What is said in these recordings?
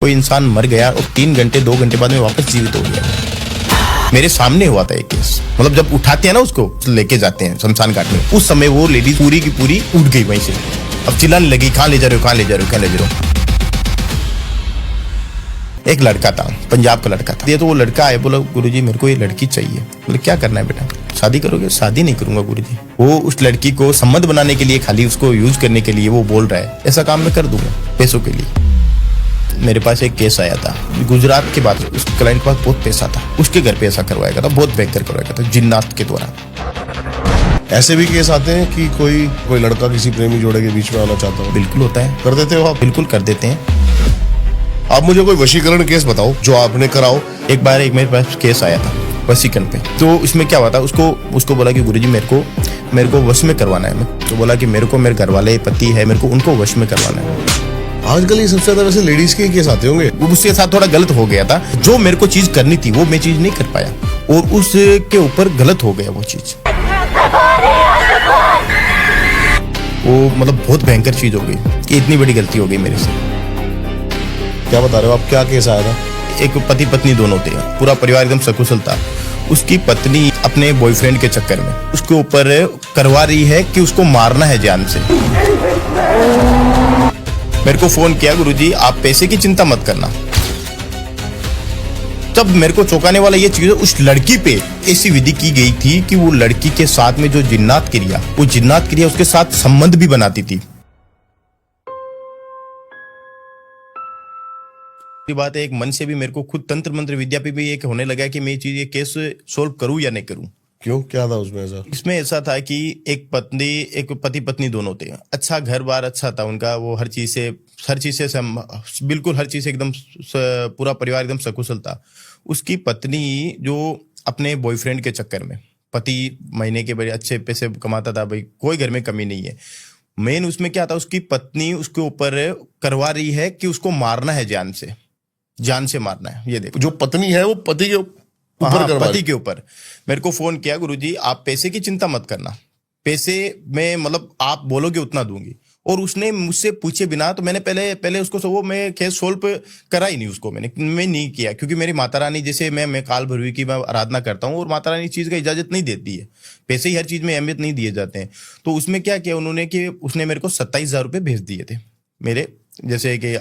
कोई इंसान मर गया और 3 घंटे 2 घंटे बाद में वापस जीवित हो गया। मेरे सामने हुआ था एक केस। मतलब जब उठाते हैं ना उसको लेके जाते हैं शमशान घाट में, उस समय वो लेडी पूरी की पूरी उठ गई वहीं से। अब चिल्लाने लगी, कहाँ ले जा रहे हो, कहाँ ले जा रहे हो, कहाँ ले जा रहे हो। एक लड़का था, पंजाब का लड़का था। ये तो वो लड़का आया, बोला गुरुजी मेरे को ये लड़की चाहिए। बोले क्या करना है बेटा, शादी करोगे? शादी नहीं करूंगा गुरुजी। वो उस लड़की को सम्मत बनाने के लिए, खाली उसको यूज करने के लिए वो बोल रहा है ऐसा काम मैं कर दूंगा पैसों के लिए। मेरे पास एक केस आया था गुजरात के बाद, उस क्लाइंट के पास बहुत पैसा था, उसके घर पे ऐसा करवाया गया था, बहुत भयंकर करवाया गया था जिन्नात के द्वारा। ऐसे भी केस आते हैं कि कोई लड़का किसी प्रेमी जोड़े के बीच में आना चाहता हो? बिल्कुल होता है। कर देते हो आप? बिल्कुल कर देते हैं। आप मुझे कोई वशीकरण केस बताओ जो आपने कराओ। एक बार एक मेरे पास केस आया था वशीकरण पे। तो इसमें क्या हुआ था, उसको बोला कि गुरुजी मेरे को वश में करवाना है। तो बोला कि मेरे को मेरे घर वाले पति है, मेरे को उनको वश में करवाना है। आजकल ये सबसे ज्यादा वैसे लेडीज के केस आते होंगे। वो उसके साथ थोड़ा गलत हो गया था। जो मेरे को चीज करनी थी वो मैं चीज नहीं कर पाया और उसके ऊपर गलत हो गया वो चीज। वो मतलब बहुत भयंकर चीज हो गई कि इतनी बड़ी गलती हो गई मेरे से। क्या बता रहे हो आप, क्या केस आया था? एक पति पत्नी दोनों थे, पूरा परिवार एकदम सकुशल था। उसकी पत्नी अपने बॉयफ्रेंड के चक्कर में उसके ऊपर करवा रही है कि उसको मारना है जान से। मेरे को फोन किया, गुरुजी आप पैसे की चिंता मत करना। तब मेरे को चौंकाने वाला ये चीज है, उस लड़की पे ऐसी विधि की गई थी कि वो लड़की के साथ में जो जिन्नात क्रिया, वो जिन्नात क्रिया उसके साथ संबंध भी बनाती थी। बात है, एक मन से भी मेरे को खुद तंत्र मंत्र विद्या पे भी एक होने लगा कि मैं ये केस सोल्व करूं या नहीं करूं। क्यों, क्या था उसमें ऐसा? इसमें ऐसा था कि एक पति पत्नी दोनों थे, अच्छा घर बार अच्छा था उनका, वो हर चीज से बिल्कुल हर चीज से एकदम पूरा परिवार एकदम सकुशल था। उसकी पत्नी जो अपने बॉयफ्रेंड के चक्कर में, पति महीने के बड़े अच्छे पैसे कमाता था, भाई कोई घर में कमी नहीं है। मेन उसमें क्या था, उसकी पत्नी उसके ऊपर करवा रही है कि उसको मारना है जान से मारना है। ये देखो, जो पत्नी है वो पति के ऊपर पति के ऊपर। मेरे को फोन किया, गुरुजी आप पैसे की चिंता मत करना, पैसे में मतलब आप बोलोगे उतना दूंगी। और उसने मुझसे पूछे बिना, तो मैंने पहले उसको वो मैं केस सोल्व करा ही नहीं उसको, मैं नहीं किया, क्योंकि मेरी माता रानी जैसे मैं काल भैरवी की मैं आराधना करता हूँ और माता रानी चीज का इजाजत नहीं देती है, पैसे ही हर चीज में अहमियत नहीं दिए जाते हैं। तो उसमें क्या किया उन्होंने कि उसने मेरे को 27,000 रुपये भेज दिए थे मेरे, जैसे कि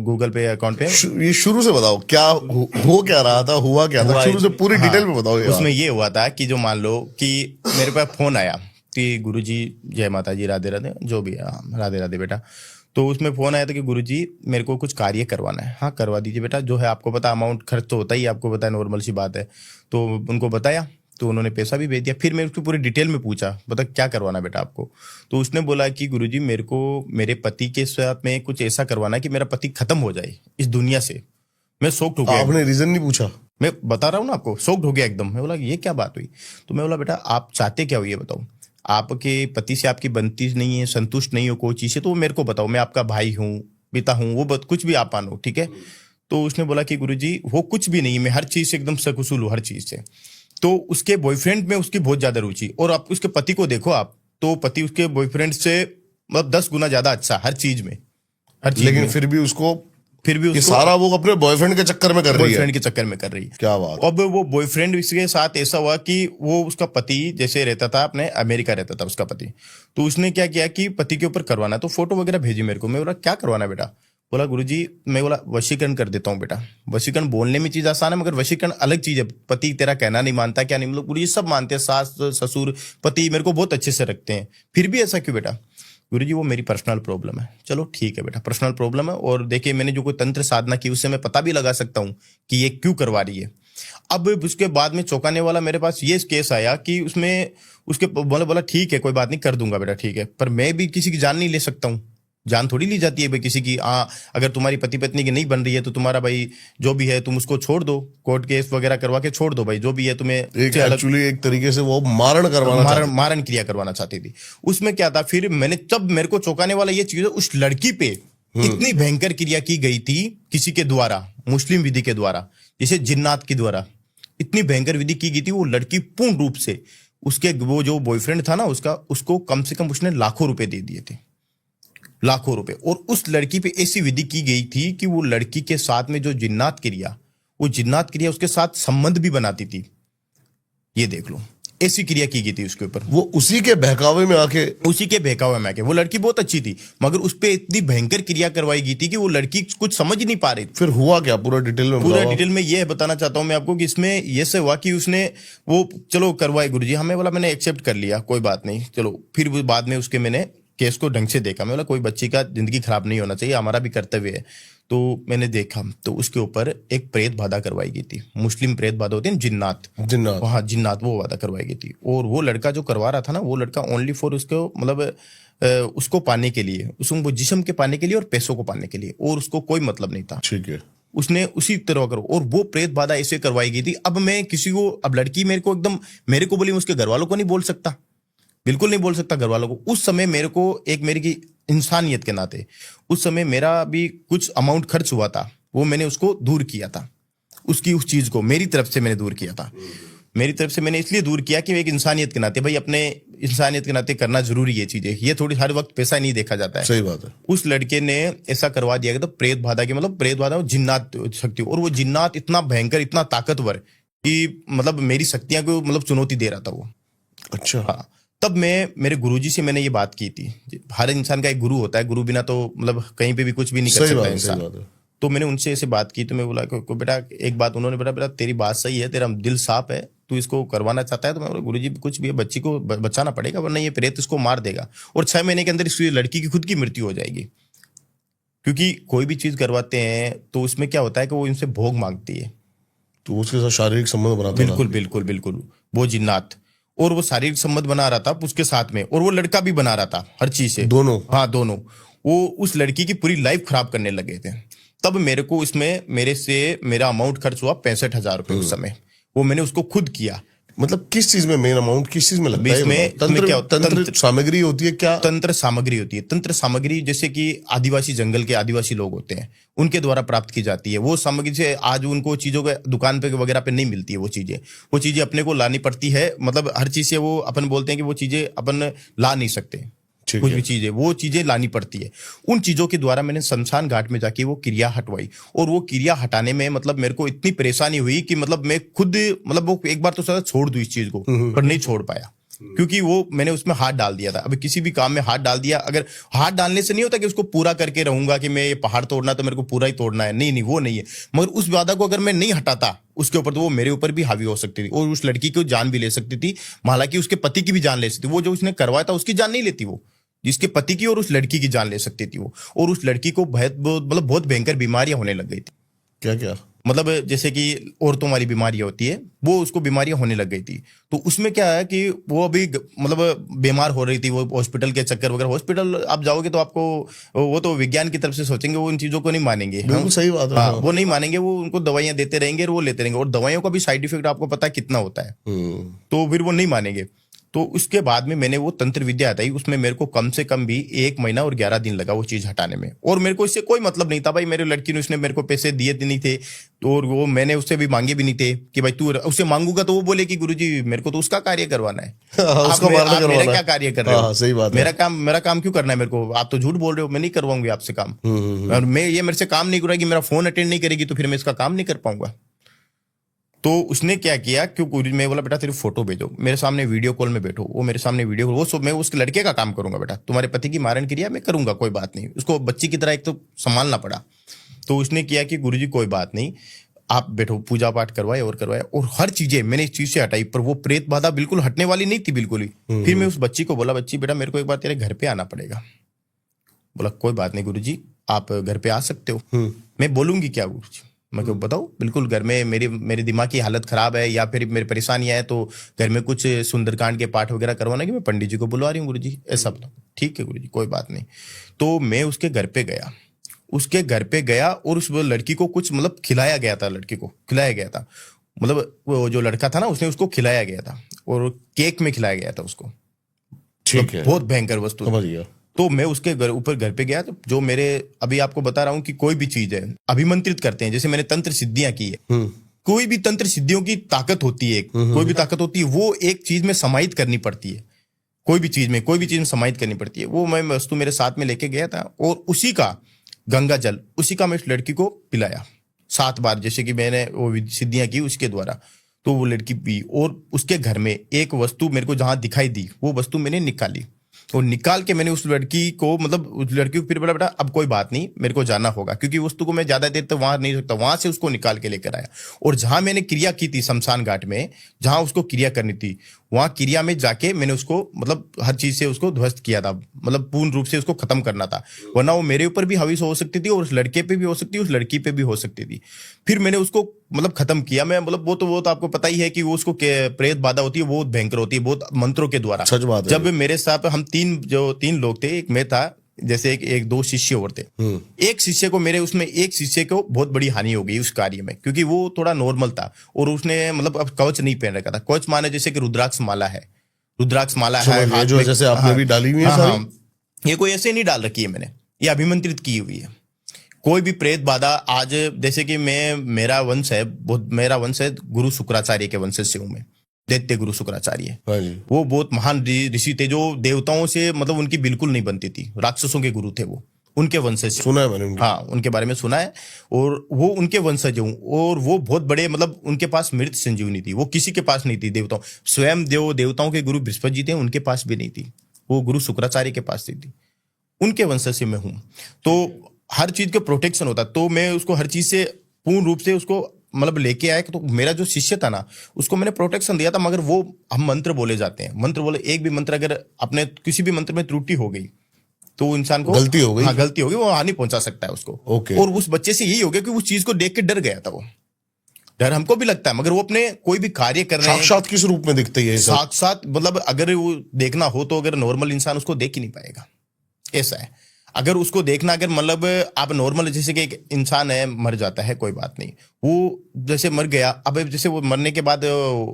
गूगल पे अकाउंट पे। ये शुरू से बताओ, क्या हो क्या रहा था, हुआ क्या था, शुरू से पूरी डिटेल में बताओ। उसमें ये हुआ था कि जो मान लो कि मेरे पास फोन आया कि गुरुजी जय माता जी, राधे राधे, जो भी है, राधे राधे बेटा। तो उसमें फोन आया था कि गुरुजी मेरे को कुछ कार्य करवाना है। हाँ करवा दीजिए बेटा, जो है आपको पता अमाउंट खर्च तो होता ही, आपको पता है, नॉर्मल सी बात है। तो उनको बताया, तो उन्होंने पैसा भी भेज दिया। फिर मैं उसको पूरी डिटेल में पूछा, बता क्या करवाना बेटा आपको। तो उसने बोला कि गुरुजी मेरे को मेरे पति के साथ में कुछ ऐसा करवाना है कि मेरा पति खत्म हो जाए इस दुनिया से। मैं शॉक्ड हो गया। आपने रीजन नहीं पूछा? मैं बता रहा हूँ ना आपको, शॉक्ड हो गया एकदम। मैं बोला ये क्या बात हुई। तो मैं बोला बेटा आप चाहते क्या हो ये बताओ, आपके पति से आपकी बनती नहीं है, संतुष्ट नहीं हो कोई चीज से, तो वो मेरे को बताओ, मैं आपका भाई हूँ, पिता हूँ, वो कुछ भी आप मानो, ठीक है। तो उसने बोला कि गुरुजी वो कुछ भी नहीं, मैं हर चीज से एकदम सकुशल हूँ, हर चीज से। तो उसके बॉयफ्रेंड में उसकी बहुत ज्यादा रुचि, और आप उसके पति को देखो आप, तो पति उसके बॉयफ्रेंड से मतलब 10 गुना ज्यादा अच्छा हर चीज में, लेकिन फिर भी उसको ये सारा वो अपने बॉयफ्रेंड के चक्कर में कर रही है। बॉयफ्रेंड के चक्कर में कर रही है। क्या बात। अब वो बॉयफ्रेंड इसके साथ ऐसा हुआ कि वो उसका पति जैसे रहता था, अपने अमेरिका रहता था उसका पति। तो उसने क्या किया कि पति के ऊपर करवाना, तो फोटो वगैरह भेजी मेरे को। मैं बोला क्या करवाना बेटा। बोला गुरुजी मैं बोला वशीकरण कर देता हूँ बेटा। वशीकरण बोलने में चीज आसान है, मगर वशीकरण अलग चीज है। पति तेरा कहना नहीं मानता, क्या नहीं, मतलब गुरुजी सब मानते हैं, सास ससुर पति मेरे को बहुत अच्छे से रखते हैं, फिर भी ऐसा क्यों बेटा। गुरुजी वो मेरी पर्सनल प्रॉब्लम है। चलो ठीक है बेटा, पर्सनल प्रॉब्लम है, और देखिए मैंने जो कोई तंत्र साधना की उससे मैं पता भी लगा सकता हूँ कि ये क्यों करवा रही है। अब उसके बाद में चौंकाने वाला मेरे पास ये केस आया कि उसमें उसके बोला ठीक है कोई बात नहीं, कर दूंगा बेटा ठीक है, पर मैं भी किसी की जान नहीं ले सकता हूँ, जान थोड़ी ली जाती है भाई किसी की। अगर तुम्हारी पति पत्नी की नहीं बन रही है तो तुम्हारा भाई जो भी है तुम उसको छोड़ दो, कोर्ट केस वगैरह करवा के छोड़ दो भाई, जो भी है तुम्हें। एक्चुअली एक तरीके से वो मारण क्रिया करवाना चाहती थी। उसमें क्या था, फिर मैंने जब मेरे को चौंकाने वाला ये चीज है, उस लड़की पे इतनी भयंकर क्रिया की गई थी किसी के द्वारा, मुस्लिम विधि के द्वारा, जैसे जिन्नात के द्वारा इतनी भयंकर विधि की गई थी। वो लड़की पूर्ण रूप से उसके वो जो बॉयफ्रेंड था ना उसका, उसको कम से कम उसने लाखों रुपए दे दिए थे। लाखों रुपए। और उस लड़की पे ऐसी विधि की गई थी कि वो लड़की के साथ में जो जिन्नात क्रिया, वो जिन्नात क्रिया उसके साथ संबंध भी बनाती थी। ये देख लो, ऐसी क्रिया की गई थी उसके ऊपर। वो उसी के बहकावे में आके, उसी के बहकावे में आके, वो लड़की बहुत अच्छी थी मगर उस पे इतनी भयंकर क्रिया करवाई गई थी कि वो लड़की कुछ समझ ही नहीं पा रही थी। फिर हुआ क्या पूरा डिटेल में पूरा बताओ। डिटेल में ये बताना चाहता हूं मैं आपको कि इसमें ये से हुआ कि उसने वो चलो करवाए गुरुजी, हमें बोला, मैंने एक्सेप्ट कर लिया, कोई बात नहीं, चलो। फिर वो बाद में उसके मैंने केस को ढंग से देखा, मैं बोला कोई बच्ची का जिंदगी खराब नहीं होना चाहिए, हमारा भी कर्तव्य है। तो मैंने देखा तो उसके ऊपर एक प्रेत बाधा करवाई गई थी। मुस्लिम प्रेत बाधा होती है, जिन्नात, जिन्नात। हाँ जिन्नात, वो बाधा करवाई गई थी। और वो लड़का जो करवा रहा था ना, वो लड़का ओनली फॉर उसको मतलब उसको पाने के लिए, उसको जिस्म के पाने के लिए और पैसों को पाने के लिए, और उसको कोई मतलब नहीं था। ठीक है। उसने उसी तरह करो, और वो प्रेत बाधा ऐसे करवाई गई थी। अब मैं किसी को, अब लड़की मेरे को एकदम मेरे को बोली, उसके घर वालों को नहीं बोल सकता, बिल्कुल नहीं बोल सकता घर वालों को। उस समय मेरे को एक मेरी की इंसानियत के नाते उस समय मेरा भी कुछ अमाउंट खर्च हुआ था, वो मैंने उसको दूर किया था, उसकी उस चीज को मेरी तरफ से मैंने दूर किया था। मेरी तरफ से मैंने इसलिए दूर किया कि एक इंसानियत के नाते, भाई अपने इंसानियत के नाते करना जरूरी है चीजें, ये थोड़ी हर वक्त पैसा नहीं देखा जाता है। सही बात है। उस लड़के ने ऐसा करवा दिया गया, तो प्रेत बाधा की मतलब प्रेत बाधा जिन्नात शक्ति, और वो जिन्नात इतना भयंकर, इतना ताकतवर कि मतलब मेरी शक्तियां को मतलब चुनौती दे रहा था वो। अच्छा। हाँ, तब मैं मेरे गुरुजी से मैंने ये बात की थी। हर इंसान का एक गुरु होता है, गुरु बिना तो मतलब कहीं पे भी कुछ भी नहीं कर सही सकता बात है, इंसान। सही बात है। तो मैंने उनसे ऐसे बात की, तो मैं बोला कि बेटा एक बात, उन्होंने बोला बेटा तेरी बात सही है, तेरा दिल साफ है, तू इसको करवाना चाहता है। तो मैं बोला गुरुजी कुछ भी है, बच्ची को बचाना पड़ेगा वरना ये प्रेत इसको मार देगा, और 6 महीने के अंदर इस लड़की की खुद की मृत्यु हो जाएगी। क्योंकि कोई भी चीज करवाते हैं तो उसमें क्या होता है कि वो इनसे भोग मांगती है। तो उसके साथ शारीरिक संबंध बनाता था। बिल्कुल बिल्कुल बिल्कुल, वो जिन्नात, और वो शारीरिक संबंध बना रहा था उसके साथ में, और वो लड़का भी बना रहा था हर चीज से, दोनों। हाँ दोनों। वो उस लड़की की पूरी लाइफ खराब करने लगे थे। तब मेरे को इसमें मेरा अमाउंट खर्च हुआ 65,000 रुपए उस समय, वो मैंने उसको खुद किया। मतलब किस चीज में मेन अमाउंट किस चीज में लगता है? इसमें तंत्र, क्या तंत्र सामग्री होती है क्या? तंत्र सामग्री होती है। तंत्र सामग्री जैसे कि आदिवासी जंगल के आदिवासी लोग होते हैं, उनके द्वारा प्राप्त की जाती है वो सामग्री से। आज उनको चीजों के दुकान पे वगैरह पे नहीं मिलती है वो चीजें अपने को लानी पड़ती है। मतलब हर चीज से वो अपन बोलते हैं कि वो चीजें अपन ला नहीं सकते, कुछ भी चीजें, वो चीजें लानी पड़ती है। उन चीजों के द्वारा मैंने शमशान घाट में जाके वो क्रिया हटवाई, और वो क्रिया हटाने में मतलब मेरे को इतनी परेशानी हुई कि मतलब मैं खुद मतलब वो एक बार तो शायद छोड़ दूं इस चीज को, पर नहीं छोड़ पाया, क्योंकि वो मैंने उसमें हाथ डाल दिया था। अभी किसी भी काम में हाथ डाल दिया, अगर हाथ डालने से नहीं होता कि उसको पूरा करके रहूंगा कि मैं ये पहाड़ तोड़ना तो मेरे को पूरा ही तोड़ना है, नहीं, वो नहीं है। मगर उस वादा को अगर मैं नहीं हटाता उसके ऊपर, तो वो मेरे ऊपर भी हावी हो सकती थी, और उस लड़की की जान भी ले सकती थी, हालांकि उसके पति की भी जान ले सकती थी। वो जो उसने करवाया था उसकी जान नहीं लेती, वो जिसके पति की और उस लड़की की जान ले सकती थी वो। और उस लड़की को बहुत भयंकर बीमारियां होने लग गई थी। क्या क्या? मतलब जैसे कि औरतों वाली बीमारियां होती है, वो उसको बीमारियां होने लग गई थी। तो उसमें क्या है कि वो अभी मतलब बीमार हो रही थी, वो हॉस्पिटल के चक्कर वगैरह, हॉस्पिटल आप जाओगे तो आपको वो तो विज्ञान की तरफ से सोचेंगे, वो इन चीजों को नहीं मानेंगे। बिल्कुल सही बात है। हाँ, वो नहीं मानेंगे, वो उनको दवाइयां देते रहेंगे और वो लेते रहेंगे, और दवाइयों का भी साइड इफेक्ट आपको पता है कितना होता है, तो फिर वो नहीं मानेंगे। तो उसके बाद में मैंने वो तंत्र विद्या हटाई, उसमें मेरे को कम से कम भी 1 महीना और 11 दिन लगा वो चीज हटाने में। और मेरे को इससे कोई मतलब नहीं था भाई, मेरी लड़की ने, उसने मेरे को पैसे दिए नहीं थे, और वो मैंने उससे भी मांगे भी नहीं थे कि भाई तू उससे मांगूगा तो वो बोले कि गुरुजी मेरे को तो उसका कार्य करवाना है, उसका आप मेरा क्या कार्य कर रहे हो? सही बात है। मेरा काम क्यों करना है मेरे को? आप तो झूठ बोल रहे हो, मैं नहीं करवाऊंगी आपसे काम, और मैं ये मेरे से काम नहीं कराएगी, मेरा फोन अटेंड नहीं करेगी, तो फिर मैं इसका काम नहीं कर पाऊंगा। तो उसने क्या किया, क्योंकि मैं बोला बेटा तेरी फोटो भेजो, मेरे सामने वीडियो कॉल में बैठो, वो मेरे सामने वीडियो कॉल, वो सब मैं उसके लड़के का काम करूंगा, बेटा तुम्हारे पति की मारण क्रिया मैं करूंगा, कोई बात नहीं। उसको बच्ची की तरह एक तो संभालना पड़ा। तो उसने किया कि गुरुजी कोई बात नहीं, आप बैठो, पूजा पाठ करवाए और हर चीजें मैंने इस चीज से हटाई, पर वो प्रेत बाधा बिल्कुल हटने वाली नहीं थी, बिल्कुल ही। फिर मैं उस बच्ची को बोला, बच्ची बेटा मेरे को एक बार तेरे घर पे आना पड़ेगा। बोला कोई बात नहीं गुरुजी, आप घर पे आ सकते हो। मैं बोलूंगी क्या गुरुजी? मैं क्यों बताऊं, बिल्कुल घर में मेरे दिमाग की हालत खराब है या फिर मेरी परेशानियां है, तो घर में कुछ सुंदरकांड के पाठ वगैरह करवाना कि मैं पंडित जी को बुलवा रही हूँ गुरुजी, ऐसा बताओ। ठीक है गुरुजी कोई बात नहीं। तो मैं उसके घर पे गया, और उस लड़की को कुछ मतलब खिलाया गया था, मतलब वो जो लड़का था ना उसने उसको खिलाया गया था, और केक में खिलाया गया था उसको। ठीक है, बहुत भयंकर वस्तु। समझ गया। तो मैं उसके घर पे गया, तो जो मेरे अभी आपको बता रहा हूं कि कोई भी चीज है अभिमंत्रित करते हैं, जैसे मैंने तंत्र सिद्धियां की है, कोई भी तंत्र सिद्धियों की ताकत होती है, कोई भी ताकत होती है, वो एक चीज में समाहित करनी पड़ती है। कोई भी चीज में समाहित करनी पड़ती है, वो मैं वस्तु मेरे साथ में लेके गया था और उसी का गंगा जल, उसी का मैं इस लड़की को पिलाया 7 बार, जैसे कि मैंने वो सिद्धियां की उसके द्वारा। तो वो लड़की पी और उसके घर में एक वस्तु मेरे को जहां दिखाई दी, वो वस्तु मैंने निकाली और निकाल के मैंने उस लड़की को, मतलब उस लड़की को फिर बोला बेटा अब कोई बात नहीं, मेरे को जाना होगा, क्योंकि वस्तु को मैं ज्यादा देर तक वहां नहीं सकता, वहां से उसको निकाल के लेकर आया और जहां मैंने क्रिया की थी शमशान घाट में, जहां उसको क्रिया करनी थी, वहां क्रिया में जाके मैंने उसको मतलब हर चीज से उसको ध्वस्त किया था, मतलब पूर्ण रूप से उसको खत्म करना था, वरना वो मेरे ऊपर भी हावी हो सकती थी और उस लड़के पे भी हो सकती थी, उस लड़की पे भी हो सकती थी। फिर मैंने उसको मतलब खत्म किया मैं, मतलब वो तो आपको पता ही है कि वो उसको प्रेत बाधा होती है, वो भयंकर होती है, बहुत मंत्रों के द्वारा। सच बात है। जब मेरे साथ हम तीन लोग थे, एक मैं था, जैसे एक 2 शिष्य और थे। एक शिष्य को एक शिष्य को बहुत बड़ी हानि हो गई उस कार्य में, क्योंकि वो थोड़ा नॉर्मल था और उसने मतलब अब कवच नहीं पहन रखा था। कवच माने जैसे कि रुद्राक्ष माला है, हाथ जो में, जैसे आपने भी डाली हुई है हाँ, सारी। हाँ, ये कोई ऐसे नहीं डाल रखी है मैंने, ये अभिमंत्रित की हुई है। कोई भी प्रेत बाधा आज, जैसे कि मेरा वंश है गुरु शुक्राचार्य के वंश से हूं मैं, दैत्य गुरु शुक्राचार्य। हाँ जी। वो बहुत महान ऋषि थे, जो देवताओं से मतलब उनकी बिल्कुल नहीं बनती थी, राक्षसों के गुरु थे वो, उनके वंशज से। सुना है मैंने उनकी। हाँ, उनके बारे में सुना है और वो उनके वंशज हूँ। और वो बहुत बड़े, मतलब उनके पास मृत संजीवनी थी, वो किसी के पास नहीं थी। देवताओं, स्वयं देवताओं के गुरु बृहस्पति जी थे, उनके पास भी नहीं थी, वो गुरु शुक्राचार्य के पास थी। उनके वंशज से मैं हूं, तो हर चीज का प्रोटेक्शन होता, तो मैं उसको हर चीज से पूर्ण रूप से उसको मतलब लेके आया। तो मेरा जो शिष्य था ना, उसको मैंने प्रोटेक्शन दिया था, मगर वो हम मंत्र बोले जाते हैं, मंत्र बोले, एक भी मंत्र अगर अपने किसी भी मंत्र में त्रुटि हो गई तो इंसान को गलती हो गई, हाँ गलती होगी, वो हानि पहुंचा सकता है उसको। ओके। और उस बच्चे से यही हो गया कि उस चीज को देख के डर गया था वो। डर हमको भी लगता है, मगर वो अपने कोई भी कार्य कर रहे हैं, साक्षात किस रूप में दिखते हैं? साक्षात मतलब अगर वो देखना हो तो अगर नॉर्मल इंसान उसको देख ही नहीं पाएगा, ऐसा है। अगर उसको देखना, अगर मतलब आप नॉर्मल, जैसे कि एक इंसान है मर जाता है, कोई बात नहीं, वो जैसे मर गया, अब जैसे वो मरने के बाद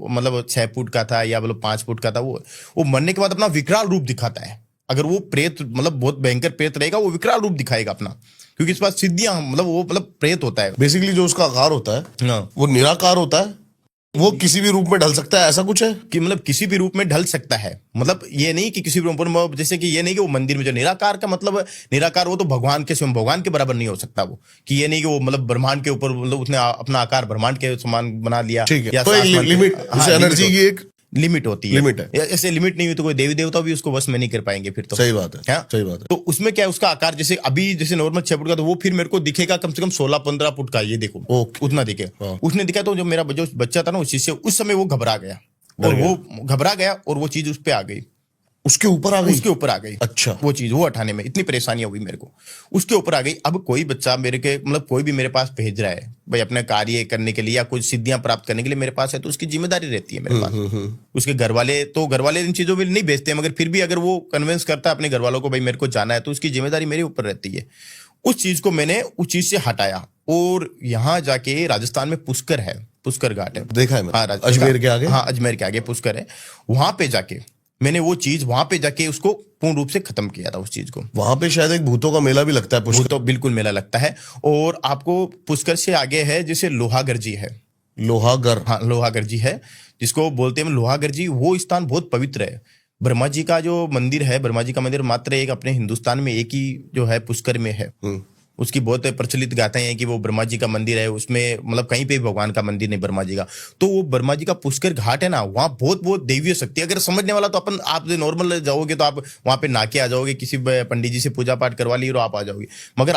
मतलब 6 फुट का था या मतलब 5 फुट का था, वो मरने के बाद अपना विकराल रूप दिखाता है। अगर वो प्रेत मतलब बहुत भयंकर प्रेत रहेगा, वो विकराल रूप दिखाएगा अपना, क्योंकि इस पास सिद्धियां, मतलब वो मतलब प्रेत होता है बेसिकली। जो उसका आकार होता है, हाँ, वो निराकार होता है, वो किसी भी रूप में ढल सकता है, ऐसा कुछ है कि मतलब किसी भी रूप में ढल सकता है। मतलब ये नहीं कि किसी भी रूप में, जैसे कि ये नहीं कि वो मंदिर में जो निराकार का मतलब निराकार, वो तो भगवान के स्वयं भगवान के बराबर नहीं हो सकता वो, कि ये नहीं कि वो मतलब ब्रह्मांड के ऊपर मतलब उसने अपना आकार ब्रह्मांड के समान बना लिया। ठीक है, या तो एक लिमिट, एनर्जी की एक लिमिट होती है, लिमिट है। ऐसे लिमिट नहीं हुई तो कोई देवी देवता भी उसको वश में नहीं कर पाएंगे फिर तो। सही बात है, हाँ? सही बात है। तो उसमें क्या है, उसका आकार जैसे अभी जैसे नॉर्मल 6 फुट का, तो वो फिर मेरे को दिखेगा कम से कम 16-15 फुट का, ये देखो उतना दिखे। उसने दिखा तो जो मेरा जो बच्चा था ना, उस चीज से उस समय वो घबरा गया और वो चीज उस पर आ गई, उसके ऊपर आ गई। अच्छा, वो चीज वो हटाने में इतनी परेशानी हुई मेरे को, उसके ऊपर आ गई। अब कोई बच्चा मतलब कोई भी मेरे पास भेज रहा है भाई अपने कार्य करने के लिए या कुछ सिद्धियां प्राप्त करने के लिए मेरे पास है, तो उसकी जिम्मेदारी रहती है मेरे पास। उसके घर वाले इन चीजों में नहीं भेजते, मगर फिर भी अगर वो कन्विंस करता है अपने घर वालों को भाई मेरे को जाना है, तो उसकी जिम्मेदारी मेरे ऊपर रहती है। उस चीज को मैंने उस चीज से हटाया और यहाँ जाके राजस्थान में पुष्कर है, पुष्कर घाट है, देखा है मैंने। अजमेर के आगे। हाँ, अजमेर के आगे पुष्कर है, वहां पे जाके मैंने वो चीज वहां पे जाके उसको पूर्ण रूप से खत्म किया था उस चीज को। वहां पे शायद एक भूतों का मेला भी लगता है, पुष्कर। तो बिल्कुल मेला लगता है। और आपको पुष्कर से आगे है जैसे लोहागर जी है, लोहागर, हाँ लोहागर जी है, जिसको बोलते हैं लोहागर जी। वो स्थान बहुत पवित्र है। ब्रह्मा जी का जो मंदिर है, ब्रह्मा जी का मंदिर मात्र एक अपने हिंदुस्तान में एक ही जो है पुष्कर में है। उसकी बहुत प्रचलित गाथाएं हैं कि वो ब्रह्मा जी का मंदिर है, उसमें मतलब कहीं पे भी भगवान का मंदिर नहीं ब्रह्मा जी का। तो वो ब्रह्मा जी का पुष्कर घाट है ना, वहाँ बहुत बहुत दैवीय शक्ति। अगर समझने वाला तो आप नॉर्मल जाओगे तो आप वहाँ पे नाके आ जाओगे, किसी पंडित जी से पूजा पाठ करवा लिए और आप आ जाओगे। मगर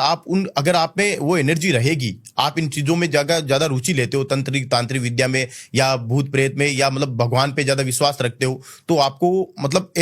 अगर आप में वो एनर्जी रहेगी, आप इन चीजों में ज्यादा रुचि लेते हो, तांत्रिक विद्या में या भूत प्रेत में, या मतलब भगवान पे ज्यादा विश्वास रखते हो, तो आपको मतलब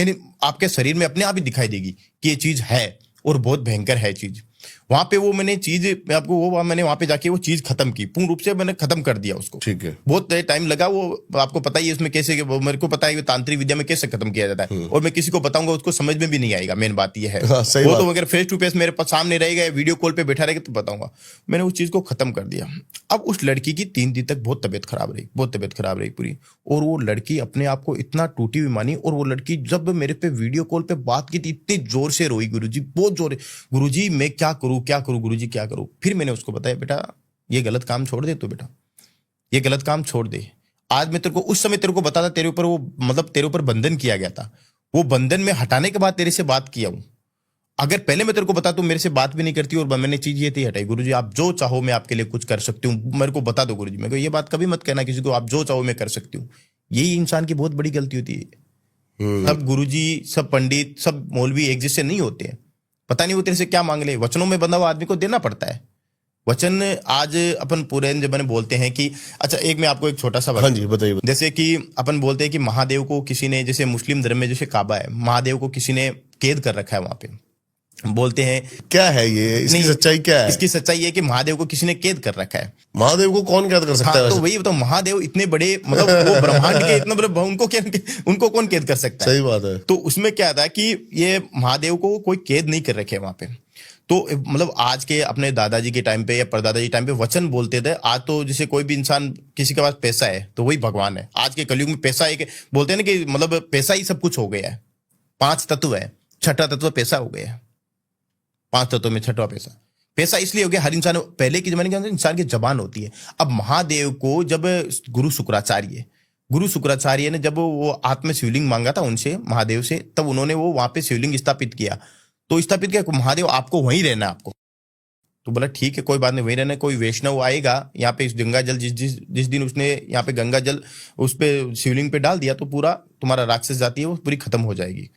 आपके शरीर में अपने आप ही दिखाई देगी कि ये चीज है और बहुत भयंकर है चीज। वहां पे वो मैंने वहां पे जाके वो चीज खत्म की, पूर्ण रूप से मैंने खत्म कर दिया उसको। ठीक है। बहुत टाइम लगा, वो आपको पता ही है उसमें कैसे, वो मेरे को पता है तांत्रिक विद्या में कैसे खत्म किया जाता है, और मैं किसी को बताऊंगा उसको समझ में भी नहीं आएगा। मेन बात ये है, वो तो अगर फेस टू फेस मेरे पास सामने रहेगा, वीडियो कॉल पे बैठा रहेगा तो बताऊंगा। मैंने उस चीज को खत्म कर दिया। अब उस लड़की की 3 दिन तक बहुत तबियत खराब रही पूरी, और वो लड़की अपने आप को इतना टूटी हुई मानी। और वो लड़की जब मेरे पे वीडियो कॉल पे बात की थी, इतनी जोर से रोई, गुरुजी बहुत जोर, गुरुजी मैं क्या करूं गुरुजी क्या करूं। फिर मैंने उसको बताया, बेटा ये गलत काम छोड़ दे, तो बेटा ये गलत काम छोड़ दे। आज मैं तेरे को उस समय तेरे को बताता, तेरे ऊपर वो मतलब तेरे ऊपर बंधन किया गया था, वो बंधन में हटाने के बाद तेरे से बात किया हूं। अगर पहले मैं तेरे को बता, तू मेरे से बात भी नहीं करती और मैंने चीज ये थी हटाई। गुरुजी आप जो चाहो मैं आपके लिए कुछ कर सकती हूँ, मेरे को बता दो गुरुजी। मेरे को ये बात कभी मत कहना किसी को, आप जो चाहो मैं कर सकती हूँ। यही इंसान की बहुत बड़ी गलती होती है। सब गुरुजी, सब पंडित, सब मौलवी एक जैसे नहीं होते हैं। पता नहीं वो तेरे से क्या मांग ले। वचनों में बंधा हुआ आदमी को देना पड़ता है वचन। आज अपन पूरे जमाने बोलते हैं कि, अच्छा एक मैं आपको एक छोटा सा हाँ जी बताइए। जैसे कि अपन बोलते हैं कि महादेव को किसी ने, जैसे मुस्लिम धर्म में जैसे काबा है, महादेव को किसी ने कैद कर रखा है वहां पे। बोलते हैं क्या है ये, इसकी सच्चाई क्या है? इसकी सच्चाई ये है कि महादेव को किसी ने कैद कर रखा है। महादेव को कौन कैद कर सकता है? तो वही बताओ, महादेव इतने बड़े, मतलब वो ब्रह्मांड के इतने बड़े, उनको कौन कैद कर सकता है? सही बात है। तो उसमें क्या था कि ये महादेव को कोई कैद नहीं कर रखे वहां पे। तो मतलब आज के अपने दादाजी के टाइम पे या परदादाजी टाइम पे वचन बोलते थे। आज तो जैसे कोई भी इंसान, किसी के पास पैसा है तो वही भगवान है। आज के कलयुग में पैसा एक, बोलते हैं ना कि मतलब पैसा ही सब कुछ हो गया है। 5 तत्व है, छठा तत्व पैसा हो गया है। 5 तत्वों में छठवा पैसा। पैसा इसलिए हो गया, हर इंसान, पहले के जमाने के अंदर इंसान की जबान होती है। अब महादेव को जब गुरु शुक्राचार्य ने जब वो आत्म शिवलिंग मांगा था उनसे, महादेव से, तब उन्होंने वो वहां पे शिवलिंग स्थापित किया। तो स्थापित किया महादेव आपको वहीं रहना है आपको। तो बोला ठीक है कोई बात नहीं, वहीं रहना। कोई वैष्णव आएगा यहाँ पे, इस गंगा जल जिस दिन उसने यहाँ पे गंगा जल उस पे शिवलिंग पे डाल दिया तो पूरा तुम्हारा राक्षस जाति है वो पूरी खत्म हो जाएगी।